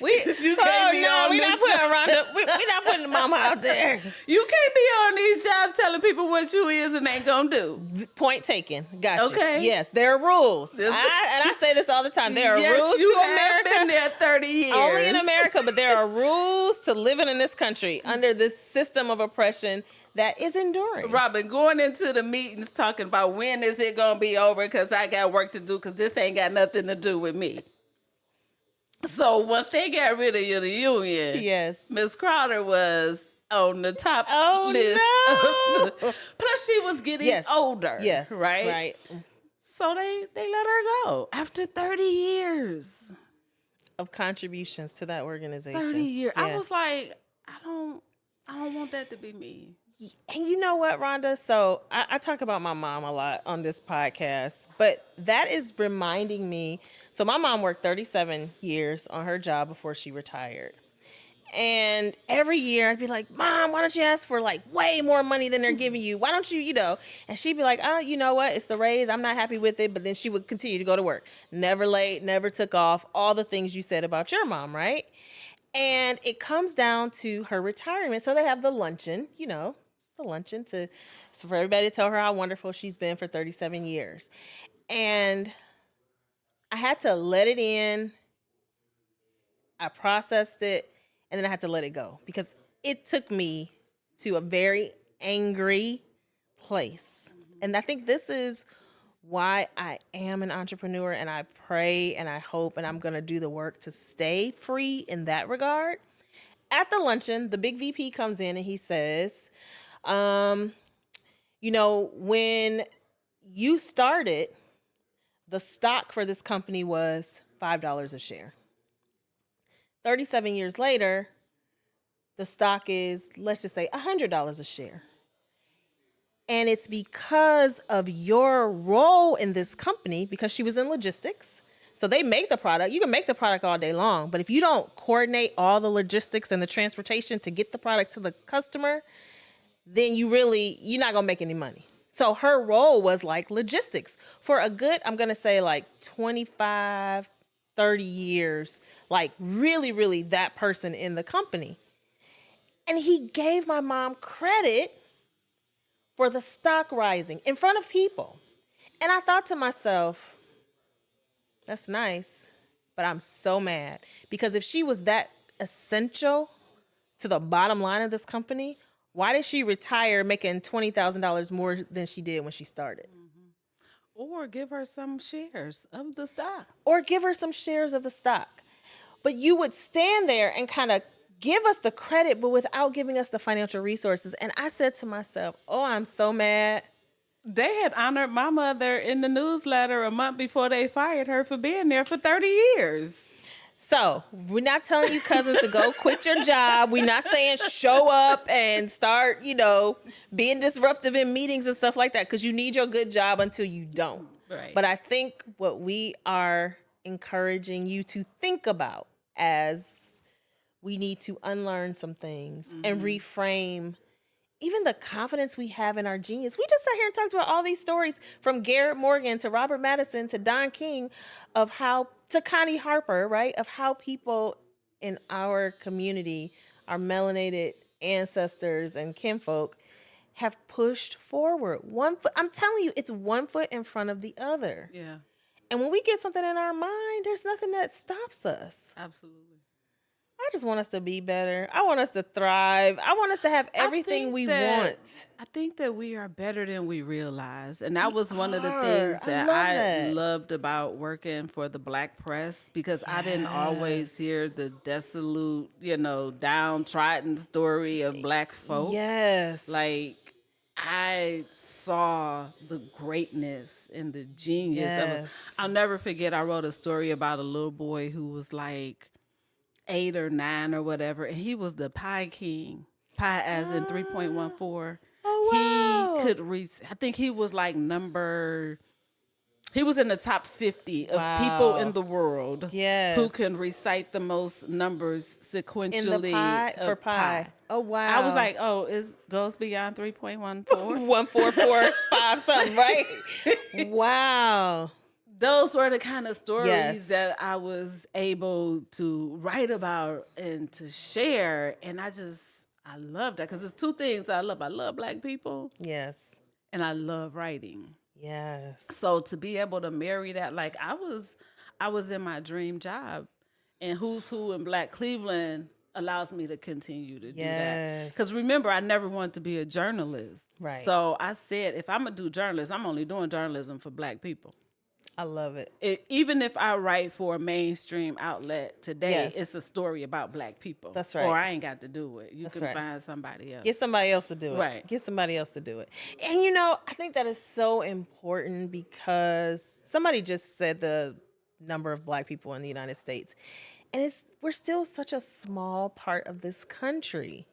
We're not putting Rhonda. We're not putting mama out there. You can't be on these jobs telling people what you is and ain't gonna do. Point taken. Gotcha. Okay. Yes, there are rules. And I say this all the time. There are rules to America. Been there 30 years. Only in America, but there are rules to living in this country under this system of oppression that is enduring. Robin, going into the meetings talking about when is it gonna be over because I got work to do because this ain't got nothing to do with me. So once they got rid of the union, yes, Miss Crowder was on the top list. No. Plus, she was getting older. Yes, right. So they let her go after 30 years of contributions to that organization. 30 years. Yeah. I was like, I don't want that to be me. And you know what, Rhonda? So I talk about my mom a lot on this podcast, but that is reminding me. So my mom worked 37 years on her job before she retired. And every year I'd be like, Mom, why don't you ask for like way more money than they're giving you? Why don't you, And she'd be like, oh, you know what? It's the raise. I'm not happy with it. But then she would continue to go to work. Never late, never took off. All the things you said about your mom, right? And it comes down to her retirement. So they have the luncheon, for everybody to tell her how wonderful she's been for 37 years. And I had to let it in. I processed it, and then I had to let it go because it took me to a very angry place. And I think this is why I am an entrepreneur, and I pray and I hope and I'm going to do the work to stay free in that regard. At the luncheon, the big VP comes in and he says, when you started, the stock for this company was $5 a share. 37 years later, the stock is, let's just say, $100 a share. And it's because of your role in this company, because she was in logistics. So they make the product. You can make the product all day long, but if you don't coordinate all the logistics and the transportation to get the product to the customer, then you're not going to make any money. So her role was like logistics for a good, I'm going to say like 25, 30 years, like really, really that person in the company. And he gave my mom credit for the stock rising in front of people. And I thought to myself, that's nice, but I'm so mad because if she was that essential to the bottom line of this company, why did she retire making $20,000 more than she did when she started? Or give her some shares of the stock. Or give her some shares of the stock. But you would stand there and kind of give us the credit, but without giving us the financial resources. And I said to myself, oh, I'm so mad. They had honored my mother in the newsletter a month before they fired her for being there for 30 years. So we're not telling you cousins to go quit your job. We're not saying show up and start, being disruptive in meetings and stuff like that, because you need your good job until you don't. Right. But I think what we are encouraging you to think about as we need to unlearn some things and reframe even the confidence we have in our genius. We just sat here and talked about all these stories from Garrett Morgan to Robert Madison to Don King to Connie Harper, right? Of how people in our community, our melanated ancestors and kinfolk have pushed forward. I'm telling you, it's one foot in front of the other. Yeah. And when we get something in our mind, there's nothing that stops us. Absolutely. I just want us to be better. I want us to thrive. I want us to have everything we want. I think that we are better than we realize. And that was one of the things that I loved about working for the Black press, because I didn't always hear the desolate, downtrodden story of Black folk. Yes. Like, I saw the greatness and the genius of it. I'll never forget, I wrote a story about a little boy who was like 8 or 9 or whatever, and he was the pie king. Pie as in 3.14. Oh, wow. He could I think he was like he was in the top 50 of people in the world who can recite the most numbers sequentially in the pie, for pie. Oh, wow. I was like, oh, it goes beyond 3.14? 1445 something, right? Wow. Those were the kind of stories that I was able to write about and to share. And I love that, because there's two things I love. I love Black people. Yes. And I love writing. Yes. So to be able to marry that, like I was in my dream job, and Who's Who in Black Cleveland allows me to continue to do that. Because remember, I never wanted to be a journalist. Right. So I said, if I'm going to do journalism, I'm only doing journalism for Black people. I love it. Even if I write for a mainstream outlet today, it's a story about Black people. That's right. Or I ain't got to do it. You can find somebody else. Get somebody else to do it. Right. Get somebody else to do it. And I think that is so important, because somebody just said the number of Black people in the United States. And we're still such a small part of this country.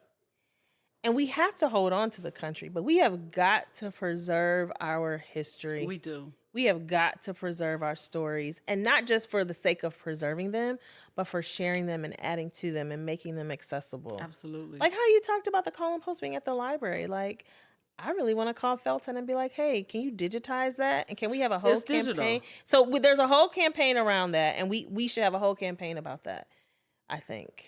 And we have to hold on to the country, but we have got to preserve our history. We do. We have got to preserve our stories, and not just for the sake of preserving them, but for sharing them and adding to them and making them accessible. Absolutely. Like how you talked about the call and post being at the library. Like, I really want to call Felton and be like, hey, can you digitize that? And can we have a whole campaign? Digital. So there's a whole campaign around that, and we should have a whole campaign about that, I think.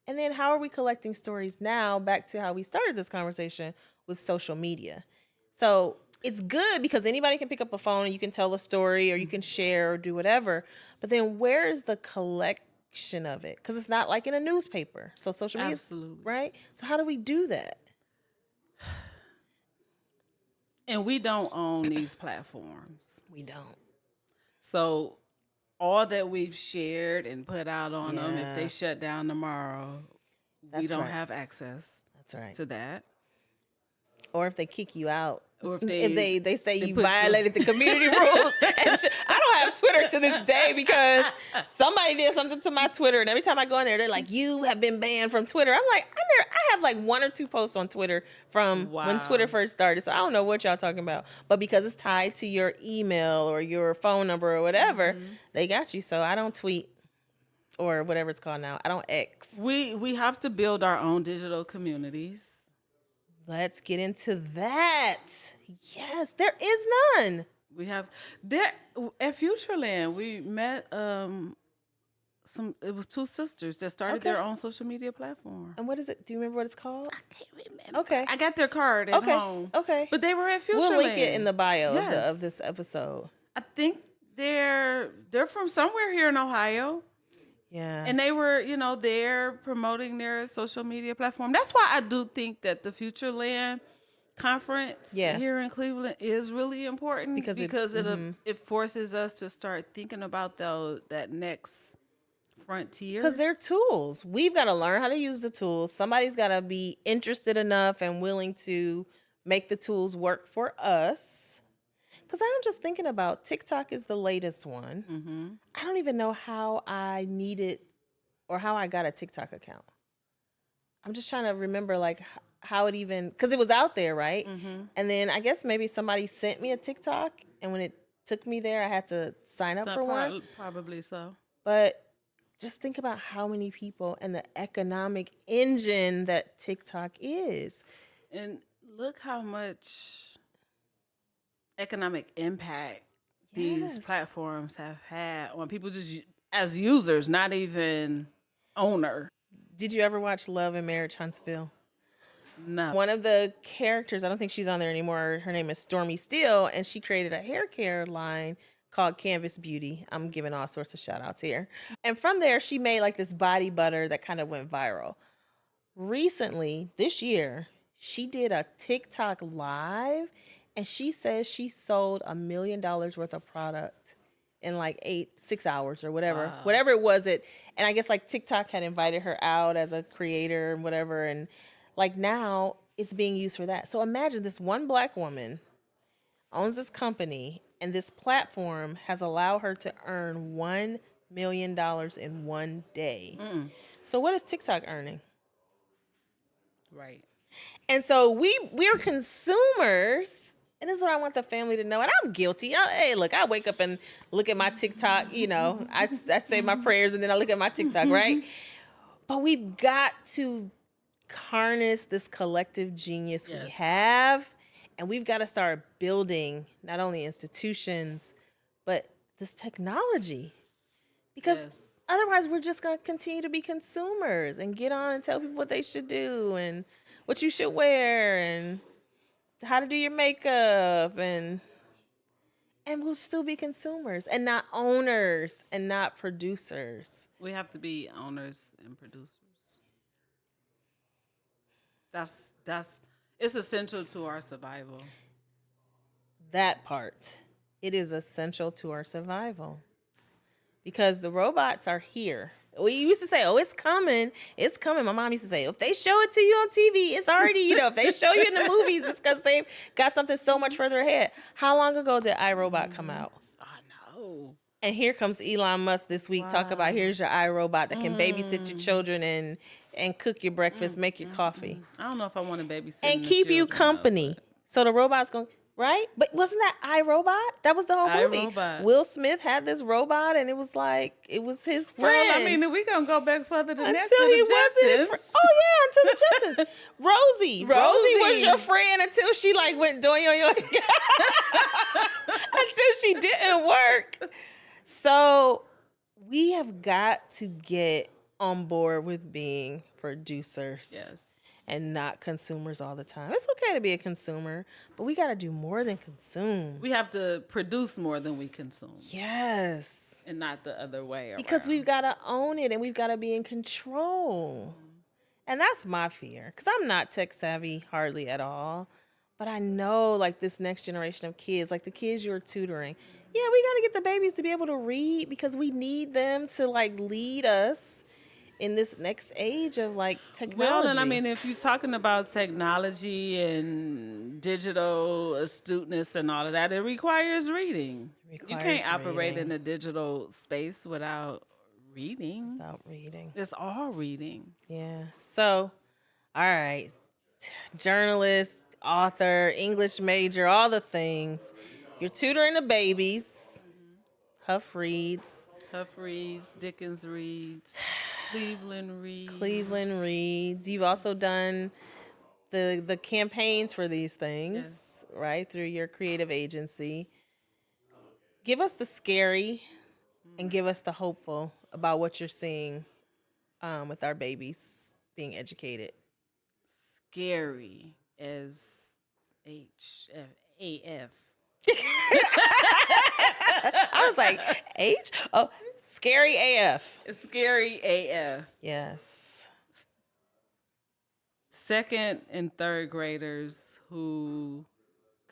And then how are we collecting stories now? Back to how we started this conversation with social media. So it's good because anybody can pick up a phone and you can tell a story, or you can share or do whatever. But then where is the collection of it? Because it's not like in a newspaper. So social media, right? So how do we do that? And we don't own these platforms. We don't. So all that we've shared and put out on them, if they shut down tomorrow, we don't have access to that. Or if they kick you out. Or if they say you violated the community rules. And I don't have Twitter to this day because somebody did something to my Twitter, and every time I go in there, they're like, you have been banned from Twitter. I'm like, I have like 1 or 2 posts on Twitter from when Twitter first started, so I don't know what y'all talking about. But because it's tied to your email or your phone number or whatever, they got you. So I don't tweet, or whatever it's called now. I don't X. We have to build our own digital communities. Let's get into that. Yes, there is none. We have there at Futureland. We met it was two sisters that started their own social media platform. And what is it? Do you remember what it's called? I can't remember. Okay. I got their card at home. Okay. But they were at Futureland. We'll link it in the bio of this episode. I think they're from somewhere here in Ohio. Yeah. And they were, there promoting their social media platform. That's why I do think that the Futureland conference here in Cleveland is really important because it forces us to start thinking about that next frontier. Because they're tools. We've got to learn how to use the tools. Somebody's got to be interested enough and willing to make the tools work for us. Because I'm just thinking about TikTok is the latest one. Mm-hmm. I don't even know how I needed or how I got a TikTok account. I'm just trying to remember like how it even, because it was out there, right? Mm-hmm. And then I guess maybe somebody sent me a TikTok, and when it took me there, I had to sign up for one. Probably so. But just think about how many people and the economic engine that TikTok is. And look how much economic impact these platforms have had on people just as users, not even owner. Did you ever watch Love and Marriage Huntsville? No. One of the characters, I don't think she's on there anymore. Her name is Stormy Steele, and she created a hair care line called Canvas Beauty. I'm giving all sorts of shout outs here. And from there, she made like this body butter that kind of went viral. Recently, this year, she did a TikTok live, and she says she sold $1 million worth of product in like 6 hours or whatever. Wow. Whatever it was. And I guess like TikTok had invited her out as a creator and whatever. And like now it's being used for that. So imagine this one Black woman owns this company, and this platform has allowed her to earn $1 million in one day. Mm. So what is TikTok earning? Right. And so we're consumers. And this is what I want the family to know. And I'm guilty. Hey, look, I wake up and look at my TikTok, I say my prayers and then I look at my TikTok, right? But we've got to harness this collective genius we have. And we've got to start building not only institutions, but this technology. Because otherwise we're just going to continue to be consumers and get on and tell people what they should do and what you should wear and how to do your makeup, and we'll still be consumers and not owners and not producers. We have to be owners and producers. That's it's essential to our survival. That part. It is essential to our survival. Because the robots are here. We used to say, it's coming. It's coming. My mom used to say, if they show it to you on TV, it's already, if they show you in the movies, it's because they've got something so much further ahead. How long ago did iRobot come out? I know. And here comes Elon Musk this week. Wow. Talk about here's your iRobot that can babysit your children and cook your breakfast, make your coffee. I don't know if I want to babysit. And keep you company. So the robot's going, right? But wasn't that iRobot? That was the whole movie. iRobot. Will Smith had this robot, and it was his friend. Well, I mean, we gonna go back further than that until he wasn't his friend. Oh yeah, until the Jetsons. Rosie was your friend until she went doing until she didn't work. So we have got to get on board with being producers. Yes. And not consumers all the time. It's okay to be a consumer, but we got to do more than consume. We have to produce more than we consume. Yes. And not the other way around. Because we've got to own it and we've got to be in control. And that's my fear, because I'm not tech savvy hardly at all. But I know this next generation of kids, the kids you're tutoring, we got to get the babies to be able to read because we need them to lead us in this next age of technology. Well, and I mean, if you're talking about technology and digital astuteness and all of that, it requires reading. You can't operate in a digital space without reading. Without reading. It's all reading. Yeah. So, all right. Journalist, author, English major, all the things. You're tutoring the babies. Huff reads, Dickens reads. Cleveland reads. You've also done the campaigns for these things, right, through your creative agency. Give us the scary and give us the hopeful about what you're seeing with our babies being educated. Scary as AF. I was like, H? Oh, scary AF. Scary AF. Yes. Second and third graders who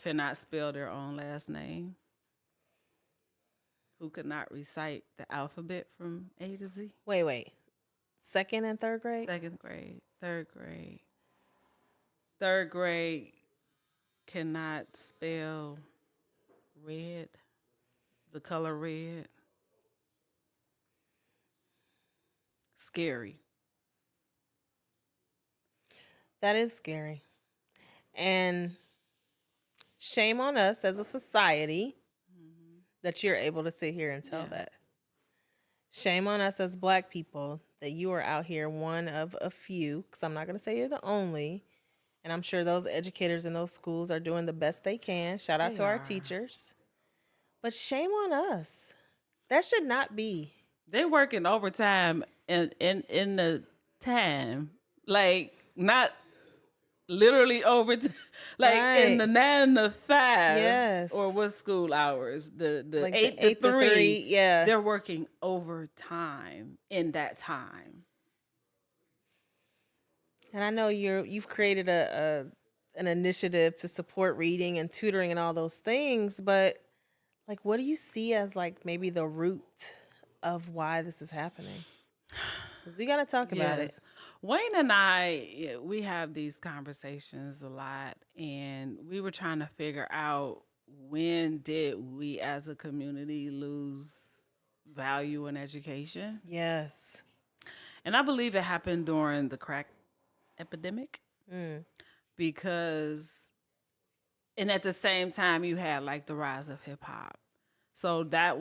could not spell their own last name, who could not recite the alphabet from A to Z. Wait. Second and third grade? Second grade, third grade. Third grade cannot spell red, the color red. Scary. That is scary. And shame on us as a society that you're able to sit here and tell that. Shame on us as Black people that you are out here one of a few, because I'm not going to say you're the only. And I'm sure those educators in those schools are doing the best they can. Shout out to our teachers. But shame on us. That should not be. They're working overtime in the time. Like, not literally overtime. Like, in the 9 to 5. Yes. Or what school hours? The like 8 the 8 to 3. Yeah. They're working overtime in that time. And I know you've created an initiative to support reading and tutoring and all those things, but like, what do you see as like maybe the root of why this is happening? Because we got to talk about it. Wayne and I, we have these conversations a lot, and we were trying to figure out, when did we as a community lose value in education? Yes. And I believe it happened during the crack epidemic, because, and at the same time you had like the rise of hip hop. So that's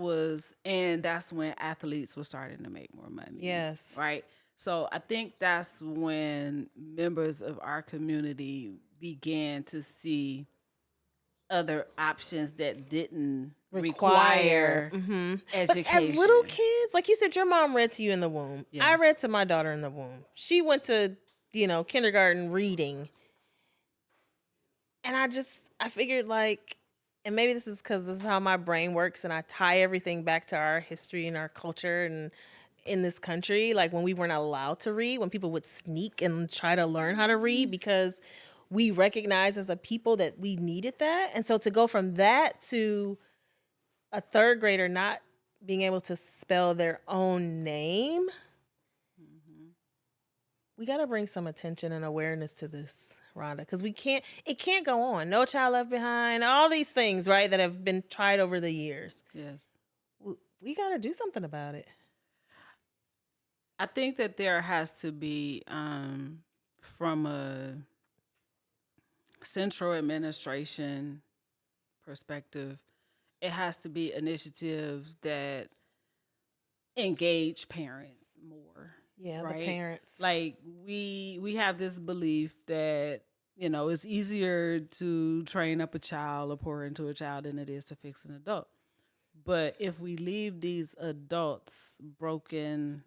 when athletes were starting to make more money. Yes. Right. So I think that's when members of our community began to see other options that didn't require education. But as little kids, like you said, your mom read to you in the womb. Yes. I read to my daughter in the womb. She went to, kindergarten reading. And I figured like, and maybe this is because this is how my brain works, and I tie everything back to our history and our culture and in this country, like when we weren't allowed to read, when people would sneak and try to learn how to read because we recognized as a people that we needed that. And so to go from that to a third grader not being able to spell their own name, we got to bring some attention and awareness to this, Rhonda, because it can't go on. No Child Left Behind, all these things, right, that have been tried over the years. Yes. We got to do something about it. I think that there has to be, from a central administration perspective, it has to be initiatives that engage parents more. Yeah, right? The parents. Like we have this belief that, it's easier to train up a child or pour into a child than it is to fix an adult. But if we leave these adults broken,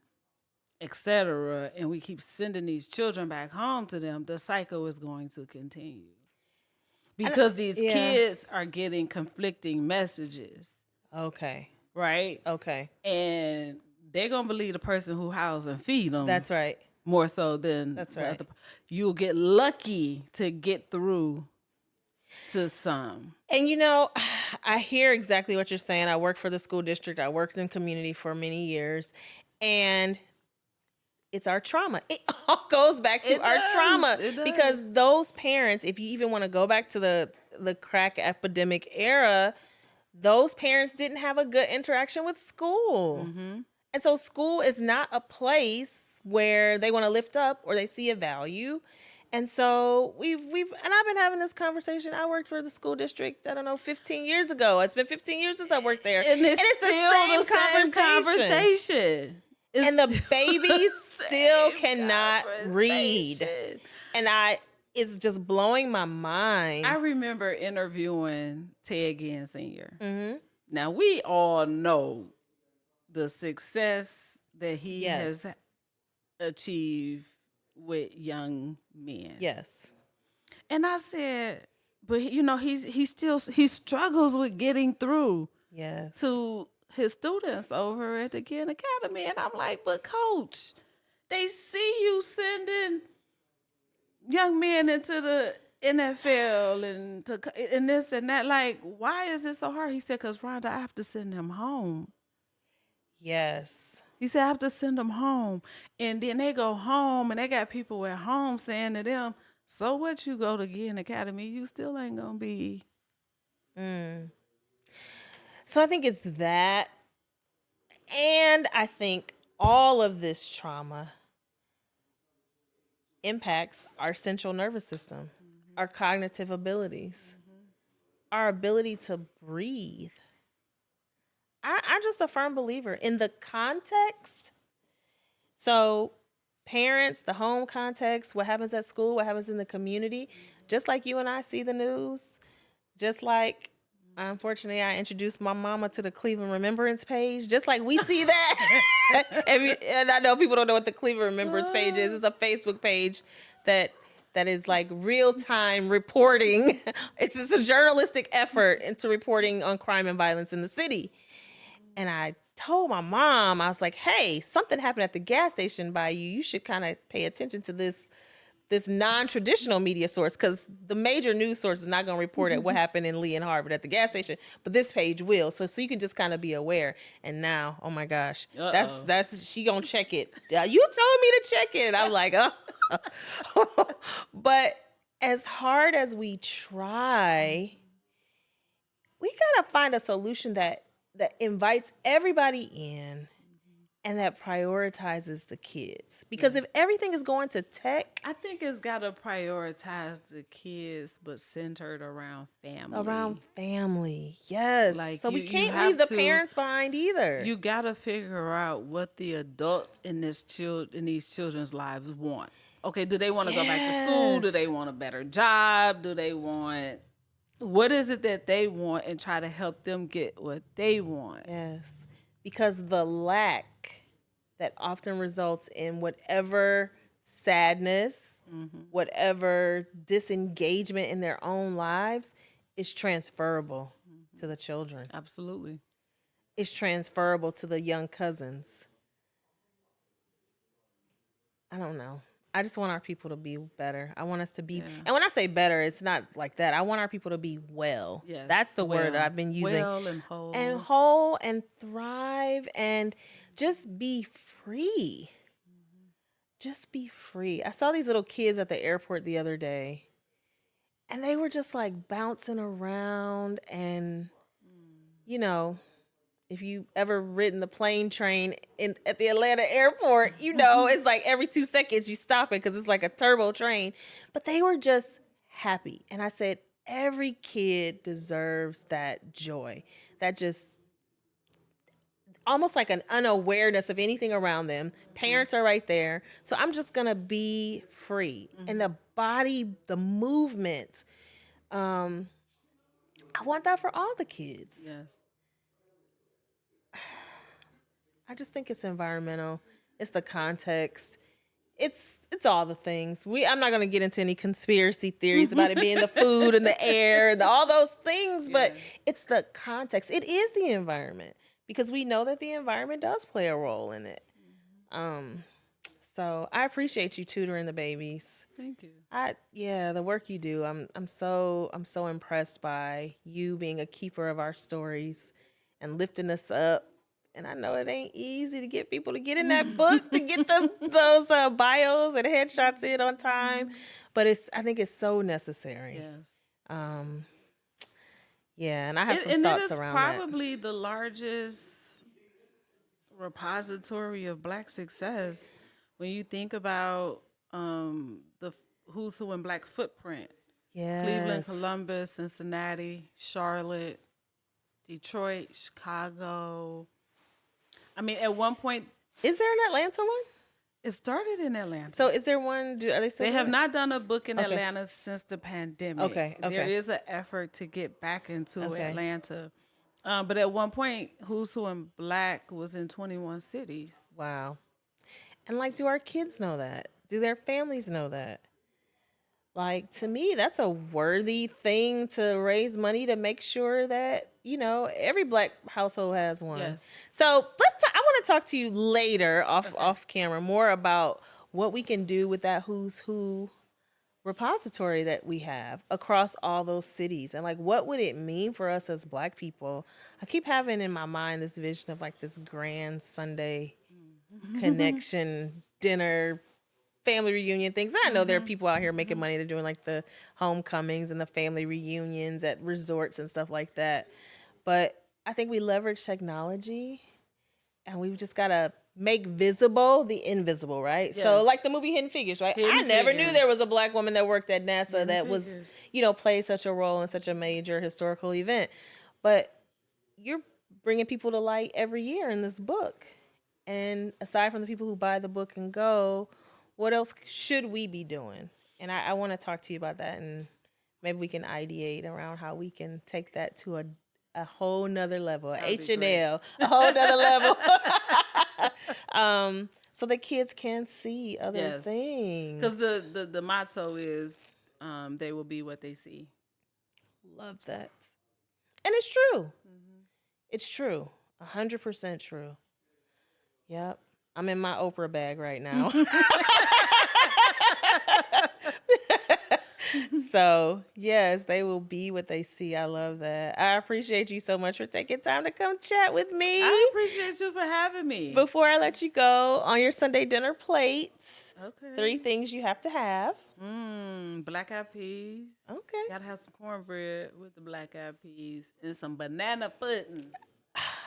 etc., and we keep sending these children back home to them, the cycle is going to continue. Because these kids are getting conflicting messages. Okay. Right? Okay. And they're going to believe the person who house and feed them. That's right. More so than you'll get lucky to get through to some. And I hear exactly what you're saying. I work for the school district. I worked in community for many years. And it's our trauma. It all goes back to our trauma. Because those parents, if you even want to go back to the crack epidemic era, those parents didn't have a good interaction with school. Mm-hmm. And so school is not a place where they want to lift up or they see a value. And so and I've been having this conversation. I worked for the school district, 15 years ago. It's been 15 years since I worked there. And it's the same conversation. And the babies still cannot read. And is just blowing my mind. I remember interviewing Ted Ginn Sr. Mm-hmm. Now, we all know the success that he has achieved with young men. Yes. And I said, but he struggles with getting through to his students over at the Ginn Academy. And I'm like, but coach, they see you sending young men into the NFL and this and that. Like, why is it so hard? He said, because Rhonda, I have to send them home. Yes. He said, I have to send them home. And then they go home and they got people at home saying to them, so what, you go to Ginn Academy, you still ain't going to be. So I think it's that. And I think all of this trauma impacts our central nervous system, our cognitive abilities, our ability to breathe. I'm just a firm believer in the context. So parents, the home context, what happens at school, what happens in the community, just like you and I see the news, just like, unfortunately, I introduced my mama to the Cleveland Remembrance page, just like we see that. And I know people don't know what the Cleveland Remembrance page is. It's a Facebook page that is like real-time reporting. It's a journalistic effort into reporting on crime and violence in the city. And I told my mom, I was like, hey, something happened at the gas station by you. You should kind of pay attention to this non-traditional media source, because the major news source is not going to report at what happened in Lee and Harvard at the gas station, but this page will. So you can just kind of be aware. And now, oh my gosh, that's she going to check it. You told me to check it. And I'm like, oh. But as hard as we try, we got to find a solution that invites everybody in and that prioritizes the kids. Because if everything is going to tech, I think it's got to prioritize the kids, but centered around family. Around family, yes. Like, so we can't leave the parents behind either. You got to figure out what the adult in these children's lives want. Okay, do they want to go back to school? Do they want a better job? Do they want... What is it that they want, and try to help them get what they want? Yes. Because the lack that often results in whatever sadness, whatever disengagement in their own lives is transferable to the children. Absolutely. It's transferable to the young cousins. I don't know. I just want our people to be better. I want us to be, and when I say better, it's not like that. I want our people to be well. Yes, that's the word that I've been using. Well and whole. And whole and thrive and just be free. Just be free. I saw these little kids at the airport the other day, and they were just like bouncing around. And, you know, if you ever ridden the plane train at the Atlanta airport, you know, it's like every 2 seconds you stop it because it's like a turbo train. But they were just happy. And I said, every kid deserves that joy, that just almost like an unawareness of anything around them. Parents are right there. So I'm just going to be free. And the body, the movement, I want that for all the kids. Yes. I just think it's environmental. It's the context. It's all the things. I'm not going to get into any conspiracy theories about it being the food and the air and all those things, but it's the context. It is the environment, because we know that the environment does play a role in it. So I appreciate you tutoring the babies. Thank you. The work you do. I'm so impressed by you being a keeper of our stories and lifting us up. And I know it ain't easy to get people to get in that book, to get those bios and headshots in on time. But I think it's so necessary. Yes. And I have some thoughts around that. It is probably the largest repository of Black success when you think about the who's who in Black footprint. Yes. Cleveland, Columbus, Cincinnati, Charlotte, Detroit, Chicago. I mean, at one point... Is there an Atlanta one? It started in Atlanta. So is there one? Are they still? They have not done a book in Atlanta since the pandemic. Okay. There is an effort to get back into Atlanta. But at one point, Who's Who in Black was in 21 cities. Wow. And like, do our kids know that? Do their families know that? Like, to me, that's a worthy thing to raise money to make sure that, every Black household has one. Yes. So I want to talk to you later off camera more about what we can do with that Who's Who repository that we have across all those cities. And like, what would it mean for us as Black people? I keep having in my mind this vision of like this grand Sunday connection dinner, family reunion things. And I know there are people out here making money. They're doing like the homecomings and the family reunions at resorts and stuff like that. But I think we leverage technology and we've just got to make visible the invisible, right? Yes. So like the movie Hidden Figures, right? I never knew there was a Black woman that worked at NASA that was, played such a role in such a major historical event. But you're bringing people to light every year in this book. And aside from the people who buy the book and go, what else should we be doing? And I want to talk to you about that, and maybe we can ideate around how we can take that to a whole nother level, H&L, a whole nother level. So the kids can see other things. Because the motto is, they will be what they see. Love that. And it's true. Mm-hmm. It's true. 100% true. Yep. I'm in my Oprah bag right now. So, yes, they will be what they see. I love that. I appreciate you so much for taking time to come chat with me. I appreciate you for having me. Before I let you go, on your Sunday dinner plates, 3 things you have to have. Black eyed peas. Okay. Gotta have some cornbread with the black eyed peas and some banana pudding.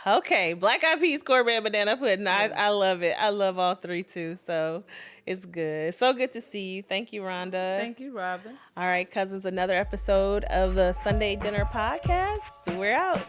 Okay, black eyed peas, cornbread, banana pudding. I love it. I love all 3 too. So it's good. So good to see you. Thank you, Rhonda. Thank you, Robin. All right, cousins, another episode of the Sunday Dinner Podcast. We're out.